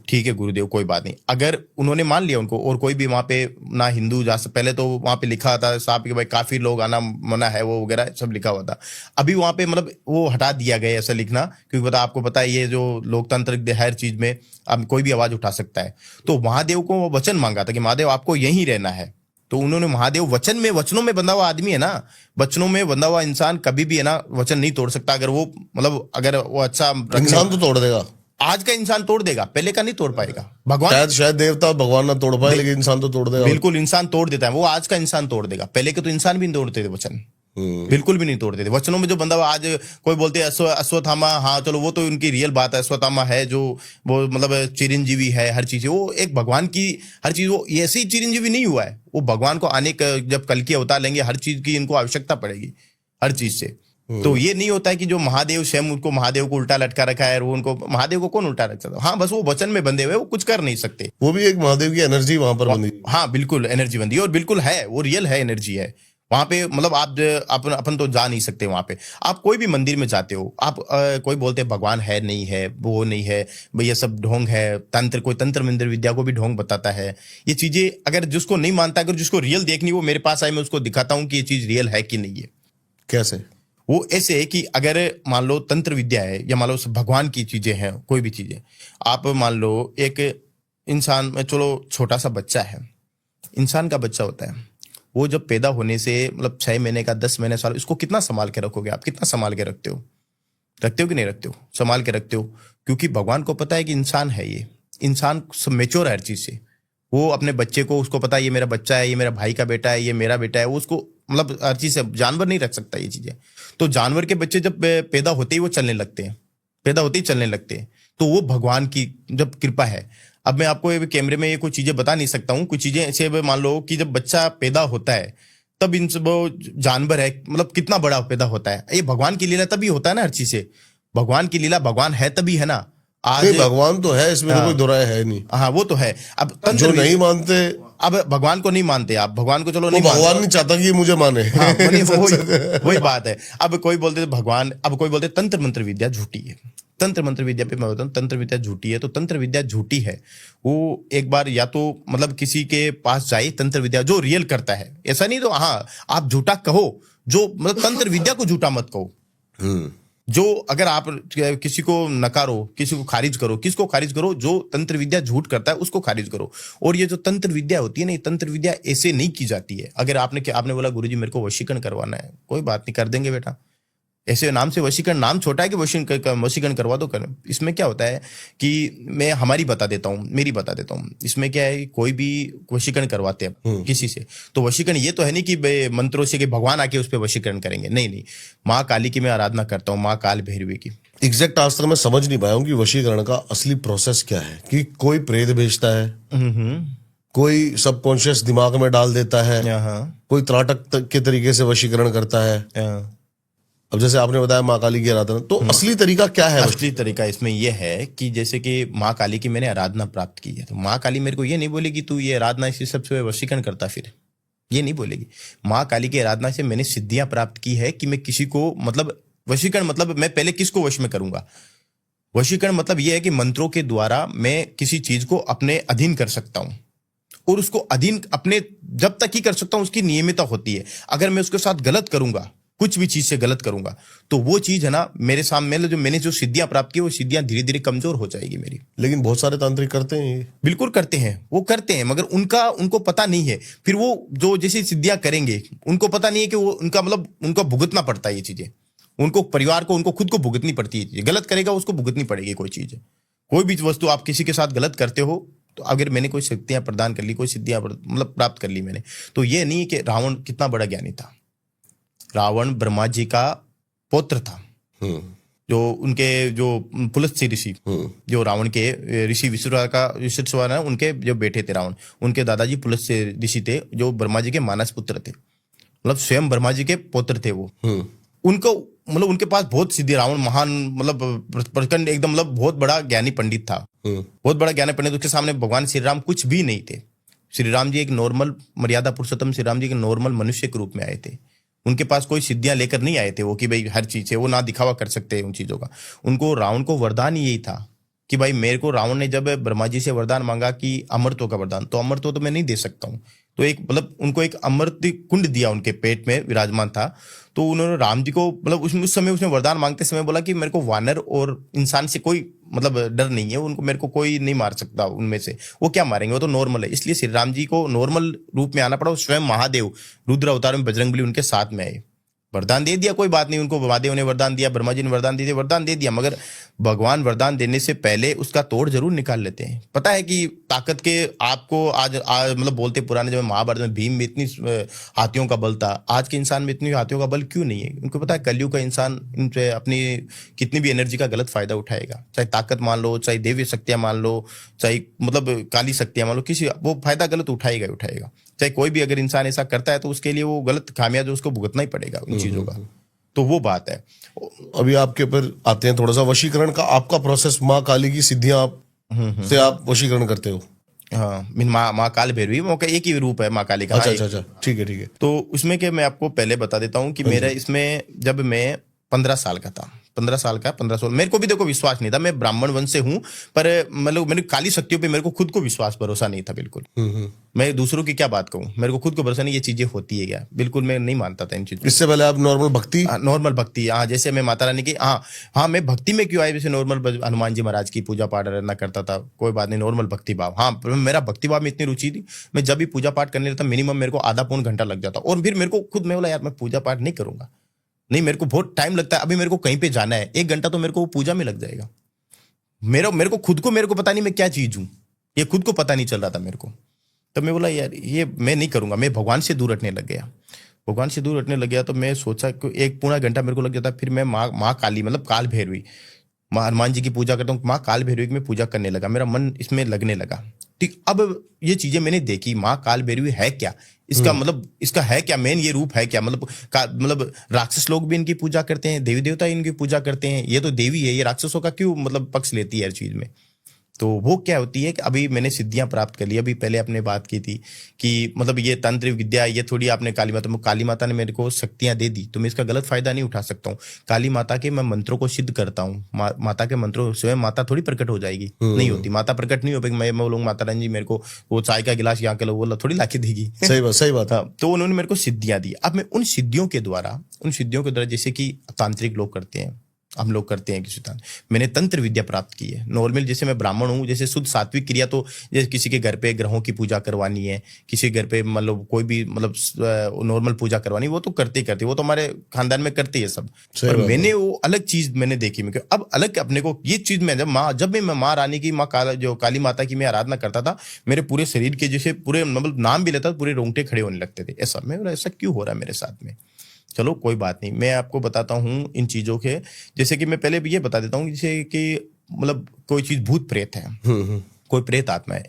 ठीक है गुरुदेव कोई बात नहीं। अगर उन्होंने मान लिया उनको, और कोई भी वहां पे ना हिंदू जा सकते, पहले तो वहां पे लिखा था साहब कि भाई काफी लोग आना मना है, वो वगैरह सब लिखा हुआ था। अभी वहां पे मतलब वो हटा दिया गया ऐसा लिखना, क्योंकि पता आपको पता है ये जो लोकतांत्रिक हर चीज में अब कोई भी आवाज उठा सकता है। तो महादेव को वो वचन मांगा था कि महादेव आपको यहीं रहना है। तो उन्होंने, महादेव वचनों में बंधा हुआ आदमी है ना, वचनों में बंधा हुआ इंसान कभी भी है ना वचन नहीं तोड़ सकता। अगर वो मतलब अगर वो अच्छा इंसान तो तोड़ देगा, आज का इंसान तोड़ देगा, पहले का नहीं तोड़ पाएगा। भगवान शायद देवता भगवान ना तोड़ पाए, लेकिन इंसान तो तोड़ देगा। बिल्कुल इंसान तोड़ देता है, वो आज का इंसान तोड़ देगा। पहले के तो इंसान भी नहीं तोड़ते थे वचन, बिल्कुल भी नहीं तोड़ते थे। वचनों में जो बंधा हुआ, आज कोई बोलते हैं अश्वत्थामा, हाँ चलो वो तो उनकी रियल बात है। अश्वत्थामा है जो वो मतलब चिरंजीवी है, हर चीज वो एक भगवान की हर चीज, वो ऐसे ही चिरंजीवी नहीं हुआ है। वो भगवान को आने का जब कल की अवतार लेंगे, हर चीज की इनको आवश्यकता पड़ेगी, हर चीज से। तो ये नहीं होता है कि जो महादेव स्वयं उनको महादेव को उल्टा लटका रखा है, वो उनको महादेव को कौन उल्टा रखता था? हाँ बस वो वचन में बंधे हुए, वो कुछ कर नहीं सकते। वो भी एक महादेव की एनर्जी वहां पर बंधी। हाँ बिल्कुल एनर्जी बंधी है, और बिल्कुल है, वो रियल है, एनर्जी है वहां पे। मतलब आप अपन तो जा नहीं सकते वहां पे। आप कोई भी मंदिर में जाते हो, आप कोई बोलते हैं भगवान है नहीं है, वो नहीं है भाई, ये सब ढोंग है, तंत्र, कोई तंत्र मंदिर विद्या को भी ढोंग बताता है। ये चीजें अगर जिसको नहीं मानता, अगर जिसको रियल देखनी, वो मेरे पास आए, मैं उसको दिखाता हूँ कि ये चीज रियल है कि नहीं है। कैसे? वो ऐसे है कि अगर मान लो तंत्र विद्या है या मान लो भगवान की चीजें हैं, कोई भी चीजें, आप मान लो एक इंसान में, चलो छोटा सा बच्चा है, इंसान का बच्चा होता है, वो जब पैदा होने से मतलब 6 महीने का, 10 महीने, साल, इसको कितना संभाल के रखोगे आप? कितना संभाल के रखते हो? रखते हो कि नहीं रखते हो? संभाल के रखते हो, क्योंकि भगवान को पता है कि इंसान है, ये इंसान मेच्योर है हर चीज से। वो अपने बच्चे को, उसको पता है ये मेरा बच्चा है, ये मेरा भाई का बेटा है, ये मेरा बेटा है, वो उसको मतलब हर चीज से। जानवर नहीं रख सकता ये चीजें। तो जानवर के बच्चे जब पैदा होते ही वो चलने लगते हैं, पैदा होते ही चलने लगते हैं, तो वो भगवान की जब कृपा है। अब मैं आपको ये कैमरे में ये कोई चीजें बता नहीं सकता हूँ, कुछ चीजें ऐसे मान लो कि जब बच्चा पैदा होता है तब इन सब जानवर है, मतलब कितना बड़ा पैदा होता है। ये भगवान की लीला तभी होता है ना, हर चीज से भगवान की लीला, भगवान है तभी है ना। आज भगवान तो है, इसमें तो कोई दुराय है नहीं। हाँ वो तो है। अब जो नहीं मानते, अब भगवान को नहीं मानते आप, भगवान को चलो नहीं, भगवान नहीं चाहता कि मुझे माने। हाँ, वही बात है। अब कोई बोलते भगवान, अब कोई बोलते तंत्र मंत्र विद्या झूठी है। तंत्र मंत्र विद्या पे मैं बताऊं, तंत्र विद्या झूठी है। तो तंत्र विद्या झूठी है, वो एक बार या तो मतलब किसी के पास जाए, तंत्र विद्या जो रियल करता है, ऐसा नहीं तो हाँ आप झूठा कहो, जो मतलब तंत्र विद्या को झूठा मत कहो। जो अगर आप किसी को नकारो, किसी को खारिज करो, किसको खारिज करो? जो तंत्र विद्या झूठ करता है उसको खारिज करो। और ये जो तंत्र विद्या होती है ना, ये तंत्र विद्या ऐसे नहीं की जाती है। अगर आपने बोला गुरुजी मेरे को वशीकरण करवाना है, कोई बात नहीं, कर देंगे बेटा। ऐसे नाम से वशीकरण, नाम छोटा है कि वशीकरण करवा दो, कर। इसमें क्या होता है कि मैं हमारी बता देता हूँ, मेरी बता देता हूँ। इसमें क्या है, कोई भी वशीकरण करवाते हैं किसी से, तो वशीकरण ये तो है नहीं कि मंत्रों से कि भगवान आके उस पर वशीकरण करेंगे, नहीं। माँ काली की मैं आराधना करता हूँ, माँ काल भैरवी की। एग्जैक्ट आज तक मैं समझ नहीं पाया हूँ कि वशीकरण का असली प्रोसेस क्या है। कि कोई प्रेत भेजता है, कोई सबकॉन्शियस दिमाग में डाल देता है, कोई त्राटक के तरीके से वशीकरण करता है, अब जैसे आपने बताया माँ काली की आराधना, तो असली तरीका क्या है? असली तरीका इसमें यह है कि जैसे कि माँ काली की मैंने आराधना प्राप्त की है, तो माँ काली मेरे को ये नहीं बोलेगी तू ये आराधना इसी सबसे वशीकरण करता फिर, ये नहीं बोलेगी। माँ काली की आराधना से मैंने सिद्धियां प्राप्त की है कि मैं किसी को मतलब वशीकरण मतलब मैं पहले किसको वश में करूंगा। वशीकरण मतलब यह है कि मंत्रों के द्वारा मैं किसी चीज को अपने अधीन कर सकता हूं, और उसको अधीन अपने जब तक ही कर सकता हूं उसकी नियमितता होती है। अगर मैं उसके साथ गलत करूंगा, कुछ भी चीज से गलत करूंगा, तो वो चीज है ना मेरे सामने जो मैंने जो सिद्धियां प्राप्त की वो सिद्धियां धीरे धीरे कमजोर हो जाएगी मेरी। लेकिन बहुत सारे तांत्रिक करते हैं ये। बिल्कुल करते हैं, वो करते हैं, मगर उनको पता नहीं है। फिर वो जो जैसी सिद्धियां करेंगे उनको पता नहीं है कि वो उनका मतलब उनको भुगतना पड़ता है ये चीजें, उनको परिवार को उनको खुद को भुगतनी पड़ती है चीजें। गलत करेगा उसको भुगतनी पड़ेगी कोई चीज, कोई भी वस्तु आप किसी के साथ गलत करते हो तो अगर मैंने कोई शक्तियां प्रदान कर ली, कोई सिद्धियां मतलब प्राप्त कर ली मैंने, तो ये नहीं कि रावण कितना बड़ा ज्ञानी था। रावण ब्रह्मा जी का पौत्र था, जो उनके जो पुलस्त्य ऋषि, जो रावण के ऋषि विश्वामित्र ना उनके जो बेटे थे रावण, उनके दादाजी पुलस्त्य ऋषि थे जो ब्रह्मा जी के मानस पुत्र थे, मतलब स्वयं ब्रह्मा जी के पुत्र थे वो। उनको मतलब उनके पास बहुत सिद्धि, रावण महान मतलब प्रचंड एकदम मतलब बहुत बड़ा ज्ञानी पंडित था, बहुत बड़ा ज्ञानी पंडित। उसके सामने भगवान श्री राम कुछ भी नहीं थे। श्री राम जी एक नॉर्मल मर्यादा पुरुषोत्तम श्री राम जी के नॉर्मल मनुष्य के रूप में आए थे। उनके पास कोई सिद्धियां लेकर नहीं आए थे वो कि भाई हर चीज है, वो ना दिखावा कर सकते हैं उन चीजों का। उनको रावण को वरदान यही था कि भाई मेरे को, रावण ने जब ब्रह्मा जी से वरदान मांगा कि अमरत्व का वरदान, तो अमरत्व तो मैं नहीं दे सकता हूँ, तो एक मतलब उनको एक अमृत कुंड दिया, उनके पेट में विराजमान था। तो उन्होंने राम जी को मतलब उस समय उसने वरदान मांगते समय बोला कि मेरे को वानर और इंसान से कोई मतलब डर नहीं है, उनको मेरे को कोई नहीं मार सकता उनमें से, वो क्या मारेंगे, वो तो नॉर्मल है। इसलिए श्री राम जी को नॉर्मल रूप में आना पड़ा। स्वयं महादेव रुद्र अवतार में बजरंगबली उनके साथ में आए, वरदान दे दिया, कोई बात नहीं। उनको महादेव ने वरदान दिया, ब्रह्मा जी ने वरदान दे दिया, मगर भगवान वरदान देने से पहले उसका तोड़ जरूर निकाल लेते हैं। पता है कि ताकत के आपको आज मतलब बोलते पुराने जब महाभारत में भीम में इतनी हाथियों का बल था, आज के इंसान में इतनी हाथियों का बल क्यों नहीं है? उनको पता है कलयुग का इंसान इन पे अपनी कितनी भी एनर्जी का गलत फायदा उठाएगा, चाहे ताकत मान लो, चाहे देवी शक्तियां मान लो, चाहे मतलब काली शक्तियां मान लो, किसी वो फायदा गलत उठाएगा ही उठाएगा। चाहे कोई भी अगर इंसान ऐसा करता है तो उसके लिए वो गलत खामियाजा उसको भुगतना ही पड़ेगा उन चीजों का। तो वो बात है। अभी आपके ऊपर आते हैं थोड़ा सा वशीकरण का, आपका प्रोसेस, माँ काली की सिद्धियां आप से आप वशीकरण करते हो? हाँ, माँ काल भैरवी वो का एक ही रूप है माँ काली का। अच्छा, ठीक है। तो उसमें के मैं आपको पहले बता देता हूँ कि मेरा इसमें जब मैं 15 साल का था, 15 मेरे को भी देखो विश्वास नहीं था, मैं ब्राह्मण वंश से हूँ, पर मतलब मेरी काली शक्तियों पे मेरे को खुद को विश्वास भरोसा नहीं था बिल्कुल। मैं दूसरों की क्या बात कहूँ, मेरे को खुद को भरोसा नहीं, ये चीजें होती है क्या, बिल्कुल मैं नहीं मानता था इन चीजों। इससे पहले आप नॉर्मल भक्ति, हाँ, जैसे मैं माता रानी की, हाँ मैं भक्ति में क्यों आया, जैसे नॉर्मल हनुमान जी महाराज की पूजा पाठ आराधना करता था, कोई बात नहीं, नॉर्मल भक्ति भाव। हाँ, मेरा भक्ति भाव में इतनी रुचि थी, मैं जब भी पूजा पाठ करने लगता मिनिमम मेरे को आधा पौन घंटा लग जाता, और फिर मेरे को खुद मैं बोला यार मैं पूजा पाठ नहीं करूंगा, नहीं मेरे को बहुत टाइम लगता है, अभी मेरे को कहीं पे जाना है 1 घंटा तो मेरे को वो पूजा में लग जाएगा। मेरे को पता नहीं मैं क्या चीज हूं, ये खुद को पता नहीं चल रहा था मेरे को। तब मैं बोला यार ये मैं नहीं करूंगा, मैं भगवान से दूर हटने लग गया। तो मैं सोचा कि 1 पूरा घंटा मेरे को लग जाता। फिर मैं माँ काली मतलब काल भैरवी, माँ हनुमान जी की पूजा करता हूँ, माँ काल भैरवी की मैं पूजा करने लगा, मेरा मन इसमें लगने लगा। ठीक, अब ये चीजें मैंने देखी, माँ काल भैरवी है क्या, इसका मतलब इसका है क्या, मेन ये रूप है क्या, मतलब राक्षस लोग भी इनकी पूजा करते हैं, देवी देवता इनकी पूजा करते हैं, ये तो देवी है, ये राक्षसों का क्यों मतलब पक्ष लेती है हर चीज में। तो वो क्या होती है कि अभी मैंने सिद्धियां प्राप्त कर ली। अभी पहले आपने बात की थी कि मतलब ये तंत्र विद्या, ये थोड़ी आपने काली माता ने मेरे को शक्तियां दे दी, तो मैं इसका गलत फायदा नहीं उठा सकता हूँ। काली माता के मैं मंत्रों को सिद्ध करता हूँ, माता के मंत्रों स्वयं माता थोड़ी प्रकट हो जाएगी, नहीं होती माता प्रकट, नहीं हो पाएगी। मैं बोलूँ माता रानी जी मेरे को वो चाय का गिलास यहाँ के लोग बोला थोड़ी लाके देगी। सही बात। तो उन्होंने मेरे को सिद्धियां दी। अब मैं उन सिद्धियों के द्वारा जैसे कि तांत्रिक लोग करते हैं, हम लोग करते हैं किसी तरह, मैंने तंत्र विद्या प्राप्त की है। नॉर्मल जैसे मैं ब्राह्मण हूँ, जैसे शुद्ध सात्विक क्रिया, तो जैसे किसी के घर पे ग्रहों की पूजा करवानी है, किसी घर पे मतलब कोई भी मतलब नॉर्मल पूजा करवानी, वो तो करते वो तो हमारे खानदान में करते हैं सब। पर मैंने वो अलग चीज मैंने देखी, मैं अब अलग अपने को ये चीज में जब मैं माँ रानी की जो काली माता की मैं आराधना करता था, मेरे पूरे शरीर के जैसे पूरे मतलब नाम भी लेता पूरे रोंगटे खड़े होने लगते थे। ऐसा क्यों हो रहा है मेरे साथ में? चलो कोई बात नहीं, मैं आपको बताता हूँ इन चीजों के। जैसे कि मैं पहले भी ये बता देता हूँ, जैसे कि मतलब कोई चीज भूत प्रेत है, कोई प्रेत आत्मा है,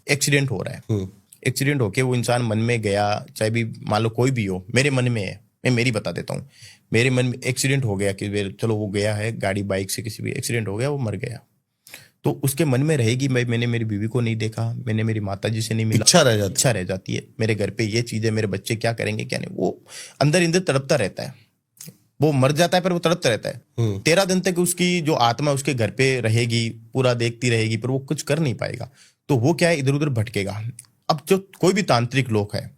एक्सीडेंट हो रहा है, एक्सीडेंट होके वो इंसान मन में गया, चाहे भी मान लो कोई भी हो, मेरे मन में है, मैं मेरी बता देता हूँ। मेरे मन में एक्सीडेंट हो गया कि चलो वो गया है गाड़ी बाइक से, किसी भी एक्सीडेंट हो गया, वो मर गया, तो उसके मन में रहेगी मैंने मेरी बीवी को नहीं देखा, मैंने मेरी माता जी से नहीं मिला, इच्छा रह जाती है, मेरे घर पे ये चीज है, मेरे बच्चे क्या करेंगे क्या नहीं, वो अंदर अंदर तड़पता रहता है। वो मर जाता है पर वो तड़पता रहता है। 13 दिन तक उसकी जो आत्मा उसके घर पे रहेगी, पूरा देखती रहेगी, पर वो कुछ कर नहीं पाएगा। तो वो क्या है, इधर उधर भटकेगा। अब जो कोई भी तांत्रिक लोग है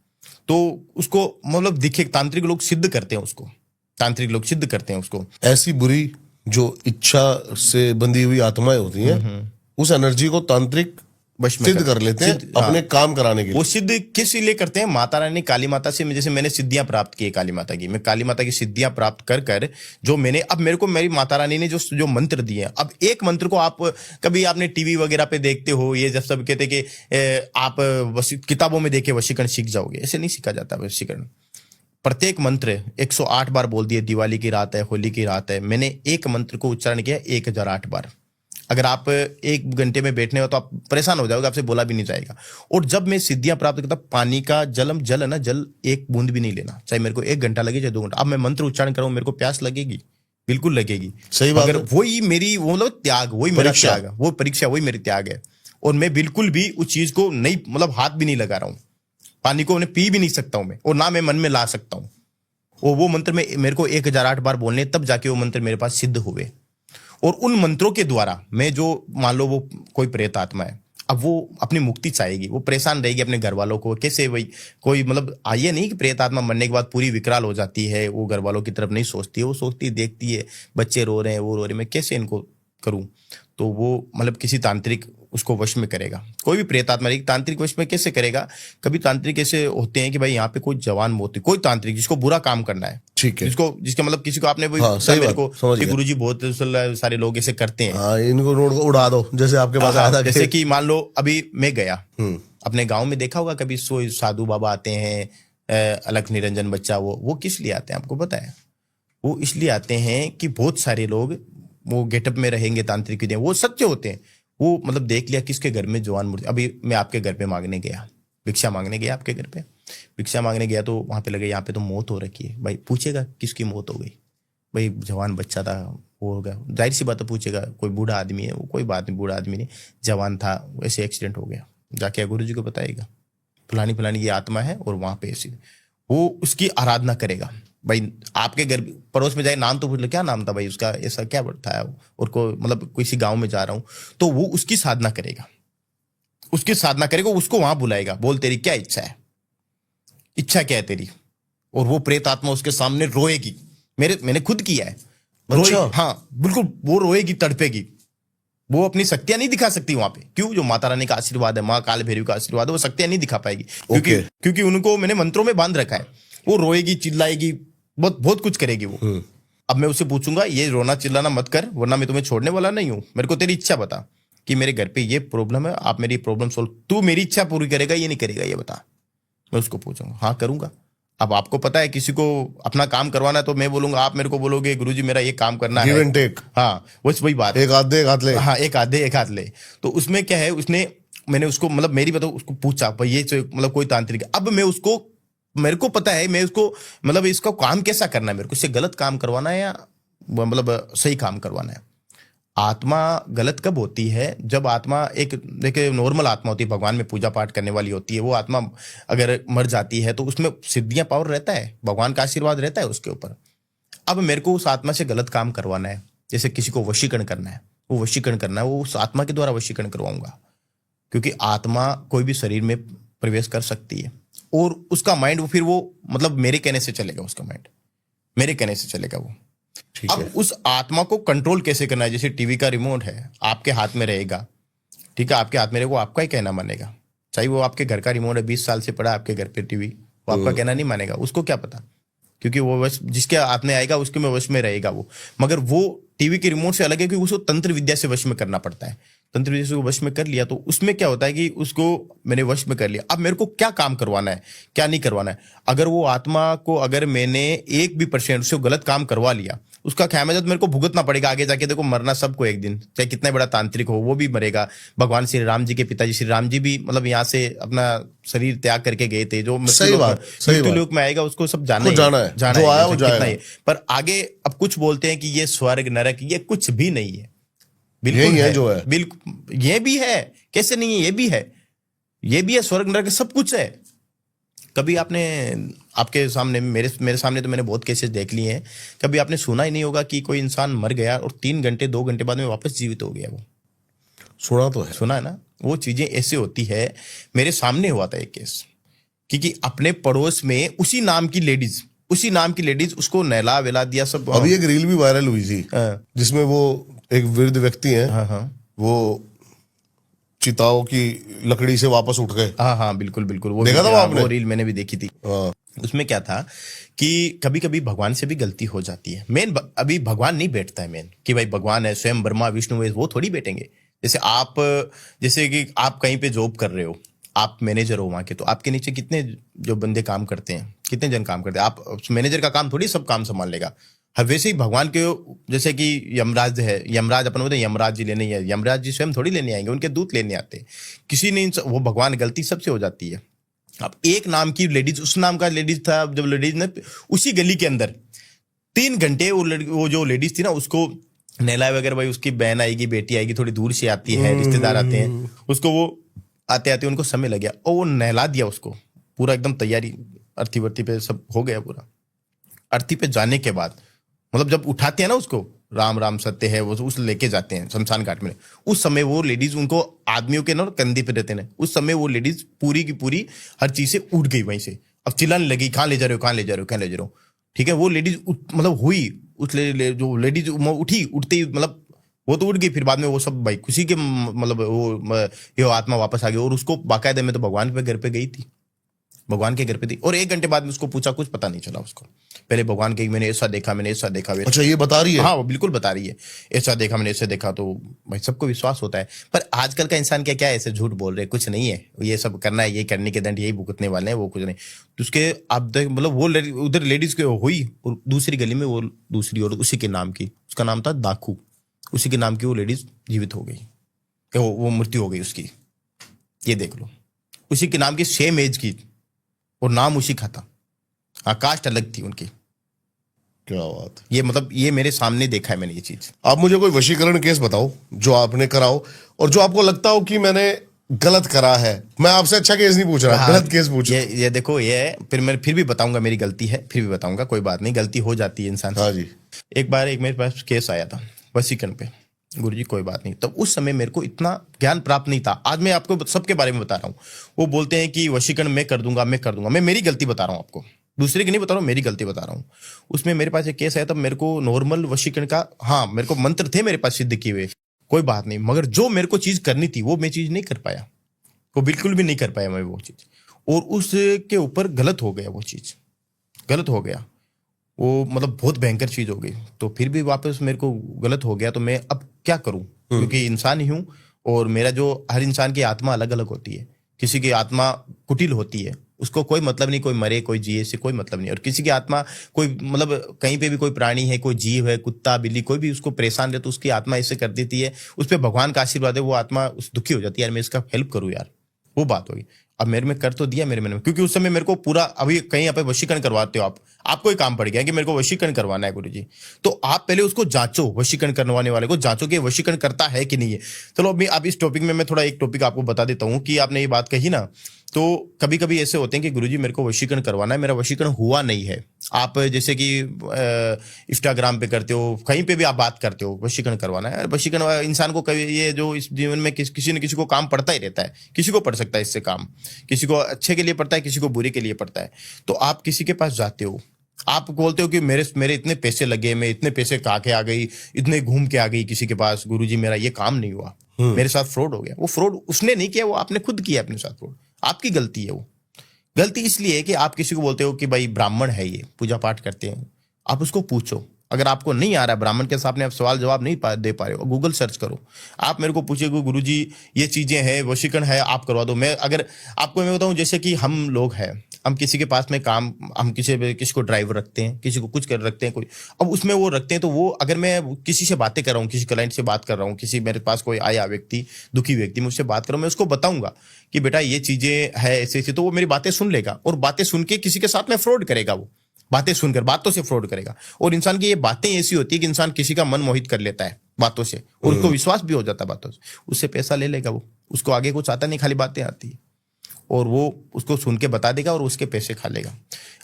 तो उसको मतलब दिखे, तांत्रिक लोग सिद्ध करते हैं उसको, तांत्रिक लोग सिद्ध करते हैं उसको। ऐसी बुरी जो इच्छा से बंधी हुई आत्माएं होती हैं, उस एनर्जी को तांत्रिक वश में सिद्ध कर लेते हैं अपने काम कराने के लिए। वो सिद्ध किस लिए करते हैं? माता रानी काली माता से, जैसे मैंने सिद्धियां प्राप्त की है काली माता की, मैं काली माता की सिद्धियां प्राप्त कर कर जो मैंने, अब मेरे को मेरी माता रानी ने जो मंत्र दिए हैं, अब एक मंत्र को आप कभी आपने टीवी वगैरह पे देखते हो, ये जब सब कहते कि आप किताबों में देखे वशीकरण सीख जाओगे, ऐसे नहीं सीखा जाता वशीकरण। प्रत्येक मंत्र 108 बार बोल दिए। दिवाली की रात है, होली की रात है, मैंने एक मंत्र को उच्चारण किया 1008 बार। अगर आप 1 घंटे में बैठने हो तो आप परेशान हो जाओगे, आपसे बोला भी नहीं जाएगा। और जब मैं सिद्धियां प्राप्त करता, पानी का जल है ना, जल एक बूंद भी नहीं लेना, चाहे मेरे को 1 घंटा लगे चाहे 2 घंटा। अब मैं मंत्र उच्चारण करूं, मेरे को प्यास लगेगी, बिल्कुल लगेगी। सही बात अगर है। वही मेरी वो मतलब त्याग, वही मेरा त्याग, वो परीक्षा, वही मेरी त्याग है। और मैं बिल्कुल भी उस चीज को नहीं, मतलब हाथ भी नहीं लगा रहा हूँ, पानी को उन्हें पी भी नहीं सकता हूं मैं, और ना मैं मन में ला सकता हूँ। और वो मंत्र में मेरे को 1008 बार बोलने, तब जाके वो मंत्र मेरे पास सिद्ध हुए। और उन मंत्रों के द्वारा मैं जो, मान लो वो कोई प्रेत आत्मा है, अब वो अपनी मुक्ति चाहेगी, वो परेशान रहेगी अपने घर वालों को कैसे, वही कोई मतलब आइए नहीं कि प्रेत आत्मा मरने के बाद पूरी विकराल हो जाती है, वो घर वालों की तरफ नहीं सोचती है, वो सोचती देखती है बच्चे रो रहे हैं, वो रो रहे हैं, मैं कैसे इनको करूं। तो वो मतलब किसी तांत्रिक उसको वश में करेगा। कोई भी प्रेत आत्मा तांत्रिक वश में कैसे करेगा? कभी तांत्रिक ऐसे होते हैं कि भाई यहाँ पे कोई जवान मोती, कोई तांत्रिक जिसको बुरा काम करना है, ठीक है, जिसका मतलब किसी को आपने मेरे को कि गुरुजी बहुत सारे लोग ऐसे करते हैं। हाँ, इनको रोड को उड़ा दो, जैसे आपके पास आया था। जैसे कि मान लो अभी मैं गया अपने गांव में, देखा होगा कभी साधु बाबा आते हैं, अलख निरंजन बच्चा, वो किस लिए आते हैं आपको पता है? वो इसलिए आते हैं कि बहुत सारे लोग वो गेटअप में रहेंगे तांत्रिक विधियां, वो सच्चे होते हैं। वो मतलब देख लिया किसके घर में जवान मूर्ति, अभी मैं आपके घर पे मांगने गया, भिक्षा मांगने गया आपके घर पे, भिक्षा मांगने गया तो वहां पे लगे यहाँ पे तो मौत हो रखी है। भाई पूछेगा किसकी मौत हो गई? भाई जवान बच्चा था, वो हो गया, जाहिर सी बात है पूछेगा। कोई बूढ़ा आदमी है, वो कोई बात नहीं, बूढ़ा आदमी नहीं, जवान था, वैसे एक्सीडेंट हो गया, जाके गुरु जी को बताएगा फलानी फलानी ये आत्मा है, और वहां पे ऐसी, वो उसकी आराधना करेगा। भाई आपके घर पड़ोस में जाए, नाम तो पूछ लो, क्या नाम था भाई उसका, ऐसा क्या था, और को मतलब किसी गांव में जा रहा हूं, तो वो उसकी साधना करेगा, उसको वहां बुलाएगा, बोल तेरी क्या इच्छा है, इच्छा क्या है तेरी? और वो प्रेत आत्मा उसके सामने रोएगी। मैंने खुद किया है। अच्छा। हाँ बिल्कुल, वो रोएगी, तड़पेगी, वो अपनी शक्तियां नहीं दिखा सकती वहां पे। क्यों? जो माता रानी का आशीर्वाद है, माँ काल भैरवी का आशीर्वाद है, वो शक्तियां नहीं दिखा पाएगी, क्योंकि उनको मैंने मंत्रों में बांध रखा है। वो रोएगी, चिल्लाएगी, बहुत कुछ करेगी वो। अब मैं उससे पूछूंगा ये रोना चिल्लाना मत कर, वरना मैं तुम्हें छोड़ने वाला नहीं हूं। मेरे को तेरी इच्छा बता कि मेरे घर पे ये प्रॉब्लम है, आप मेरी प्रॉब्लम सोल्व, तू मेरी इच्छा पूरी करेगा ये नहीं करेगा, ये बता। मैं उसको पूछूंगा, हाँ करूंगा। अब आपको पता है किसी को अपना काम करवाना है तो मैं बोलूंगा, आप मेरे को बोलोगे गुरुजी मेरा ये काम करना है, गिव एंड टेक। हाँ वही बात, एक हाथ दे एक हाथ ले। हाँ एक हाथ ले। तो उसमें क्या है, मैंने उसको मतलब मेरी बताओ उसको पूछा भाई ये मतलब कोई तांत्रिक, अब मेरे को पता है मैं उसको मतलब इसका काम कैसा करना है, मेरे को इससे गलत काम करवाना है या मतलब सही काम करवाना है। आत्मा गलत कब होती है? जब आत्मा देखिए नॉर्मल आत्मा होती है, भगवान में पूजा पाठ करने वाली होती है, वो आत्मा अगर मर जाती है तो उसमें सिद्धियां पावर रहता है, भगवान का आशीर्वाद रहता है उसके ऊपर। अब मेरे को उस आत्मा से गलत काम करवाना है, जैसे किसी को वशीकरण करना है, वो उस आत्मा के द्वारा वशीकरण करवाऊंगा, क्योंकि आत्मा कोई भी शरीर में प्रवेश कर सकती है, और उसका माइंड वो फिर वो मतलब मेरे कहने से चलेगा, उसका माइंड मेरे कहने से चलेगा वो। अब उस आत्मा को कंट्रोल कैसे करना है? जैसे टीवी का रिमोट है, आपके हाथ में रहेगा, ठीक है, आपके हाथ में रहेगा, वो आपका ही कहना मानेगा। चाहे वो आपके घर का रिमोट है, 20 साल से पड़ा आपके घर पे टीवी, वो आपका कहना नहीं मानेगा, उसको क्या पता, क्योंकि वो वश जिसके हाथ में आएगा उसके में वश में रहेगा वो। मगर वो टीवी के रिमोट से अलग है, क्योंकि उसको तंत्र विद्या से वश में करना पड़ता है। तंत्र विद्या से वश में कर लिया, तो उसमें क्या होता है कि उसको मैंने वश में कर लिया। अब मेरे को क्या काम करवाना है, क्या नहीं करवाना है। अगर वो आत्मा को, अगर मैंने 1% उससे गलत काम करवा लिया, उसका ख़मियाजा तो मेरे को भुगतना पड़ेगा आगे जाके। देखो, मरना सबको एक दिन, चाहे कितना बड़ा तांत्रिक हो, वो भी मरेगा। भगवान श्री राम जी के पिताजी श्री राम जी भी मतलब यहाँ से अपना शरीर त्याग करके गए थे। जो सही बात, सही मृत्यु बात। लोक में आएगा उसको सब जाना उसको जाना है, जाना जो है, आया वो जैसे कितना जाएगा। ही। पर आगे अब कुछ बोलते हैं कि ये स्वर्ग नरक, ये कुछ भी नहीं है। बिल्कुल यही है जो है। बिल्कुल ये भी है, कैसे नहीं है, ये भी है, ये भी है, स्वर्ग नरक सब कुछ है। कभी आपने, आपके सामने, मेरे सामने तो मैंने बहुत केसेस देख लिए हैं, कभी आपने सुना ही नहीं होगा कि कोई इंसान मर गया और 3 घंटे 2 घंटे बाद में वापस जीवित हो गया। वो सुना तो है। सुना है ना। वो चीजें ऐसे होती है। मेरे सामने हुआ था एक केस, क्योंकि अपने पड़ोस में उसी नाम की लेडीज उसको नहला वेला दिया सब। अभी एक रील भी वायरल हुई थी हाँ, जिसमें वो एक वृद्ध व्यक्ति है, हाँ, हाँ, वो चिताओं की लकड़ी से वापस उठ गए। हाँ, हाँ, बिल्कुल बिल्कुल। वो देखा था वो आपने? वो रील मैंने भी देखी थी। हाँ, उसमें क्या था कि कभी कभी भगवान से भी गलती हो जाती है। अभी भगवान नहीं बैठता है मेन, कि भाई भगवान है स्वयं, ब्रह्मा विष्णु है, वो थोड़ी बैठेंगे। जैसे कि आप कहीं पे जॉब कर रहे हो, आप मैनेजर हो वहां के, तो आपके नीचे कितने जो बंदे काम करते हैं, कितने जन काम करते हैं। आप मैनेजर का काम थोड़ी सब काम संभाल लेगा। हर वैसे ही भगवान के, जैसे कि यमराज है, यमराज अपन बोलते हैं यमराज जी लेने है, यमराज जी स्वयं थोड़ी लेने आएंगे, उनके दूत लेने आते हैं। किसी ने वो भगवान, गलती सबसे हो जाती है। अब एक नाम की लेडीज, उस नाम का लेडीज था, जब लेडीज ने उसी गली के अंदर 3 घंटे वो जो लेडीज थी ना, उसको नहलाए वगैरह, भाई उसकी बहन आएगी, बेटी आएगी, थोड़ी दूर से आती है, रिश्तेदार आते हैं, उसको वो आते आते उनको समय लग गया और वो नहला दिया उसको पूरा, एकदम तैयारी, अर्थी वर्ती पे सब हो गया पूरा। अर्थी पे जाने के बाद, मतलब जब उठाते हैं ना उसको, राम राम सत्य है, वो उस लेके जाते हैं शमशान घाट में, उस समय वो लेडीज, उनको आदमियों के ना कंधे पे रहते हैं, उस समय वो लेडीज पूरी की पूरी हर चीज से उठ गई वहीं से। अब चिल्लाने लगी, कहाँ ले जा रहे हो, कहाँ ले जा रहे हो, कहाँ ले जा रहे हो। ठीक है, वो लेडीज मतलब हुई, उस जो लेडीज उठी, उठते ही मतलब वो तो उठ गई। फिर बाद में वो सब भाई खुशी के मतलब ये आत्मा वापस आ गई, और उसको बाकायदा में तो भगवान के घर पे गई थी, भगवान के घर पे थी। और 1 घंटे बाद में उसको पूछा, कुछ पता नहीं चला उसको। पहले भगवान के, मैंने ऐसा देखा, मैंने ऐसा देखा। अच्छा, ये बता रही है? हाँ, वो बिल्कुल बता रही है, ऐसा देखा मैंने, ऐसे देखा। तो भाई सबको विश्वास होता है। पर आजकल का इंसान क्या है, ऐसे झूठ बोल रहे, कुछ नहीं है, ये सब करना है, ये करने के दंड यही भुगतने वाले हैं, वो कुछ नहीं। तो उसके आप मतलब वो उधर लेडीज के हुई, और दूसरी गली में वो दूसरी, और उसी के नाम की, उसका नाम था दाखू, उसी के नाम की वो लेडीज जीवित हो गई, वो मृत्यु हो गई उसकी। ये देख लो, उसी के नाम की, सेम एज की, और नाम उसी का था। हाँ, कास्ट अलग थी उनकी। क्या बात। ये मतलब ये मेरे सामने देखा है मैंने ये चीज। आप मुझे कोई वशीकरण केस बताओ जो आपने कराओ, और जो आपको लगता हो कि मैंने गलत करा है। मैं आपसे अच्छा केस नहीं पूछ रहा, हाँ, गलत केस पूछ रहा। ये देखो, ये फिर मैं फिर भी बताऊंगा, मेरी गलती है, फिर भी बताऊंगा, कोई बात नहीं, गलती हो जाती है इंसान से। हाँ जी। एक बार एक मेरे पास केस आया था वशीकरण पे। गुरुजी कोई बात नहीं, तब उस समय मेरे को इतना ज्ञान प्राप्त नहीं था। आज मैं आपको सबके बारे में बता रहा हूँ। वो बोलते हैं कि वशीकरण मैं कर दूंगा, मैं कर दूंगा। मैं मेरी गलती बता रहा हूँ आपको, दूसरे की नहीं बता रहा हूँ, मेरी गलती बता रहा हूँ। उसमें मेरे पास एक केस आया, तब मेरे को नॉर्मल वशीकरण का, हाँ मेरे को मंत्र थे मेरे पास सिद्ध किए हुए, कोई बात नहीं, मगर जो मेरे को चीज करनी थी वो मैं चीज नहीं कर पाया, वो बिल्कुल भी नहीं कर पाया मैं वो चीज, और उसके ऊपर गलत हो गया, वो चीज गलत हो गया, वो मतलब बहुत भयंकर चीज हो गई। तो फिर भी वापस मेरे को गलत हो गया, तो मैं अब क्या करूं, क्योंकि इंसान ही हूं, और मेरा जो, हर इंसान की आत्मा अलग अलग होती है। किसी की आत्मा कुटिल होती है, उसको कोई मतलब नहीं, कोई मरे कोई जिए से कोई मतलब नहीं। और किसी की आत्मा, कोई मतलब कहीं पे भी कोई प्राणी है, कोई जीव है, कुत्ता बिल्ली, कोई भी उसको परेशान रहे तो उसकी आत्मा ऐसे कर देती है, उस पर भगवान का आशीर्वाद है, वो आत्मा उस दुखी हो जाती है, यार मैं इसका हेल्प करूं यार, वो बात होगी। अब मेरे में कर तो दिया मेरे मन में, क्योंकि उस समय मेरे को पूरा, अभी कहीं आप वशीकरण करवाते हो, आपको ही काम पड़ गया कि मेरे को वशीकरण करवाना है गुरुजी, तो आप पहले उसको जांचो, वशीकरण करवाने वाले को जांचो कि वशीकरण करता है कि नहीं है। चलो अभी अब इस टॉपिक में मैं थोड़ा एक टॉपिक आपको बता देता हूँ कि आपने ये बात कही ना, तो कभी कभी ऐसे होते हैं कि गुरुजी मेरे को वशीकरण करवाना है, मेरा वशीकरण हुआ नहीं है। आप जैसे कि इंस्टाग्राम पे करते हो, कहीं पे भी आप बात करते हो, वशीकरण करवाना है। वशीकरण इंसान को कभी, ये जो इस जीवन में किसी न किसी को काम पड़ता ही रहता है, किसी को पड़ सकता है इससे काम, किसी को अच्छे के लिए पड़ता है, किसी को बुरे के लिए पड़ता है। तो आप किसी के पास जाते हो, आप बोलते हो कि मेरे इतने पैसे लगे, मैं इतने पैसे खा के आ गई, इतने घूम के आ गई किसी के पास, गुरुजी मेरा ये काम नहीं हुआ, मेरे साथ फ्रॉड हो गया। वो फ्रॉड उसने नहीं किया, वो आपने खुद किया अपने साथ फ्रॉड, आपकी गलती है। वो गलती इसलिए है कि आप किसी को बोलते हो कि भाई ब्राह्मण है, ये पूजा पाठ करते हैं, आप उसको पूछो, अगर आपको नहीं आ रहा है ब्राह्मण के सामने आप सवाल जवाब नहीं दे पा रहे हो, गूगल सर्च करो। आप मेरे को पूछिए गुरुजी ये चीजें हैं, वशीकरण है, आप करवा दो। मैं अगर आपको मैं बताऊं, जैसे कि हम लोग हैं, हम किसी के पास में काम, हम किसी को ड्राइवर रखते हैं, किसी को कुछ कर रखते हैं कोई, अब उसमें वो रखते हैं, तो वो अगर मैं किसी से बातें कर रहा हूँ, किसी क्लाइंट से बात कर रहा हूँ, किसी मेरे पास कोई आया व्यक्ति, दुखी व्यक्ति, मुझसे बात कर रहा हूँ, मैं उसको बताऊंगा कि बेटा ये चीजें है ऐसे ऐसे, तो वो मेरी बातें सुन लेगा और बातें सुन के किसी के साथ में फ्रॉड करेगा। वो बातें सुनकर बातों से फ्रॉड करेगा। और इंसान की ये बातें ऐसी होती है कि इंसान किसी का मन मोहित कर लेता है बातों से, और उसको विश्वास भी हो जाता है बातों से, उससे पैसा ले लेगा। वो उसको आगे कुछ आता नहीं, खाली बातें आती है, और वो उसको सुन के बता देगा और उसके पैसे खा लेगा।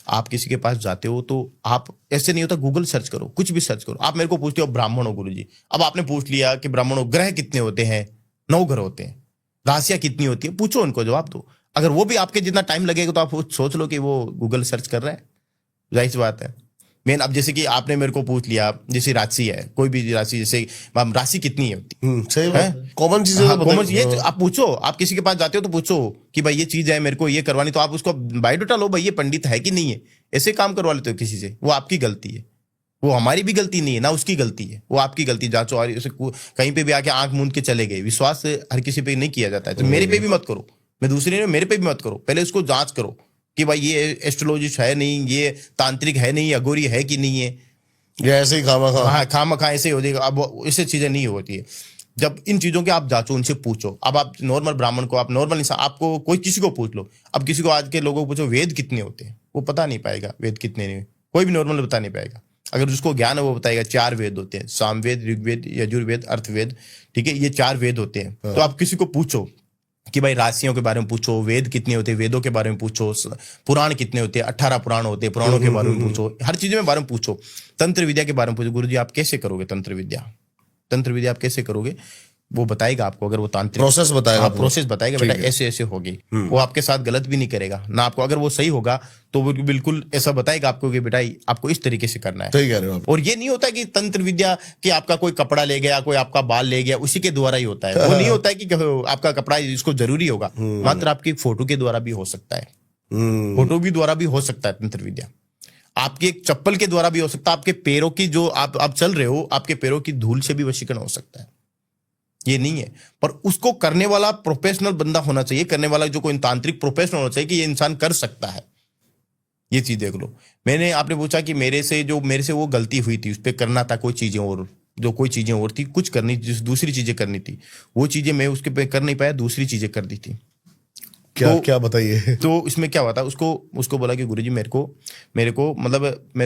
आप किसी के पास जाते हो तो आप ऐसे नहीं होता, गूगल सर्च करो, कुछ भी सर्च करो। आप मेरे को पूछते हो ब्राह्मण हो गुरुजी, अब आपने पूछ लिया कि ब्राह्मण हो, ग्रह कितने होते हैं? 9 ग्रह होते हैं। राशियां कितनी होती है? पूछो, उनको जवाब दो। अगर वो भी आपके जितना टाइम लगेगा तो आप सोच लो कि वो गूगल सर्च कर रहा है, जाहिर सी बात है। मेन अब जैसे कि आपने मेरे को पूछ लिया, जैसे राशि है, कोई भी राशि, जैसे राशि कितनी है होती सही बात, कॉमन चीजें हाँ, तो कॉमन बताइए। ये आप पूछो। आप किसी के पास जाते हो तो पूछो कि भाई ये चीज है, मेरे को ये करवानी, तो आप उसको बायोडाटा लो, भाई ये पंडित है कि नहीं है। ऐसे काम करवा लेते हो किसी से, वो आपकी गलती है, वो हमारी भी गलती नहीं है ना, उसकी गलती है, वो आपकी गलती। जांचो, और कहीं पे भी आके आंख मूंद के चले गए। विश्वास हर किसी पे नहीं किया जाता है, तो मेरे पे भी मत करो, मैं दूसरे ने मेरे पे भी मत करो। पहले उसको जांच करो कि भाई ये एस्ट्रोलॉजिस्ट है नहीं, ये तांत्रिक है नहीं, अघोरी है कि नहीं है। ये ऐसे ही खामा हाँ, खामखा ऐसे ही हो जाएगा। अब इससे चीजें नहीं होती है। जब इन चीजों के आप जांचो, उनसे पूछो। अब आप नॉर्मल ब्राह्मण को, आप नॉर्मल इंसान, आपको कोई किसी को पूछ लो। अब किसी को, आज के लोगों को पूछो वेद कितने होते हैं, वो पता नहीं पाएगा वेद कितने नहीं, कोई भी नॉर्मल बता नहीं पाएगा। अगर जिसको ज्ञान है वो बताएगा 4 वेद होते हैं, सामवेद, ऋग्वेद, यजुर्वेद, अर्थवेद, ठीक है, ये 4 वेद होते हैं। तो आप किसी को पूछो कि भाई राशियों के बारे में पूछो, वेद कितने होते हैं, वेदों के बारे में पूछो, पुराण कितने होते हैं, 18 पुराण होते हैं, पुराणों के बारे में पूछो, हर चीज में बारे में पूछो। तंत्र विद्या के बारे में पूछो, गुरुजी आप कैसे करोगे तंत्र विद्या, तंत्र विद्या आप कैसे करोगे, वो बताएगा आपको। अगर वो तांत्रिक प्रोसेस बताएगा, प्रोसेस बताएगा, बेटा ऐसे ऐसे होगी। वो आपके साथ गलत भी नहीं करेगा ना आपको। अगर वो सही होगा तो वो बिल्कुल ऐसा बताएगा आपको कि बेटा आपको इस तरीके से करना है। सही कह रहे हो आप। और ये नहीं होता कि तंत्र विद्या कि आपका कोई कपड़ा ले गया, कोई आपका बाल ले गया, उसी के द्वारा ही होता है। वो नहीं होता है कि आपका कपड़ा इसको जरूरी होगा, मात्र आपकी फोटो के द्वारा भी हो सकता है। फोटो भी द्वारा भी हो सकता है तंत्र विद्या। आपकी एक चप्पल के द्वारा भी हो सकता है। आपके पैरों की जो आप चल रहे हो, आपके पैरों की धूल से भी वशीकरण हो सकता है। ये नहीं है, पर उसको करने वाला प्रोफेशनल बंदा होना चाहिए, करने वाला जो कोई तांत्रिक प्रोफेशनल होना चाहिए कि ये इंसान कर सकता है। ये चीज देख लो। आपने पूछा कि मेरे से वो गलती हुई थी, उस पर करना था कोई चीजें और, जो कोई चीजें और थी, कुछ करनी, दूसरी चीजें करनी थी, वो चीजें मैं उसके पे कर नहीं पाया, दूसरी चीजें कर दी थी। क्या बताइए। तो इसमें क्या हुआ था, उसको बोला कि गुरुजी मेरे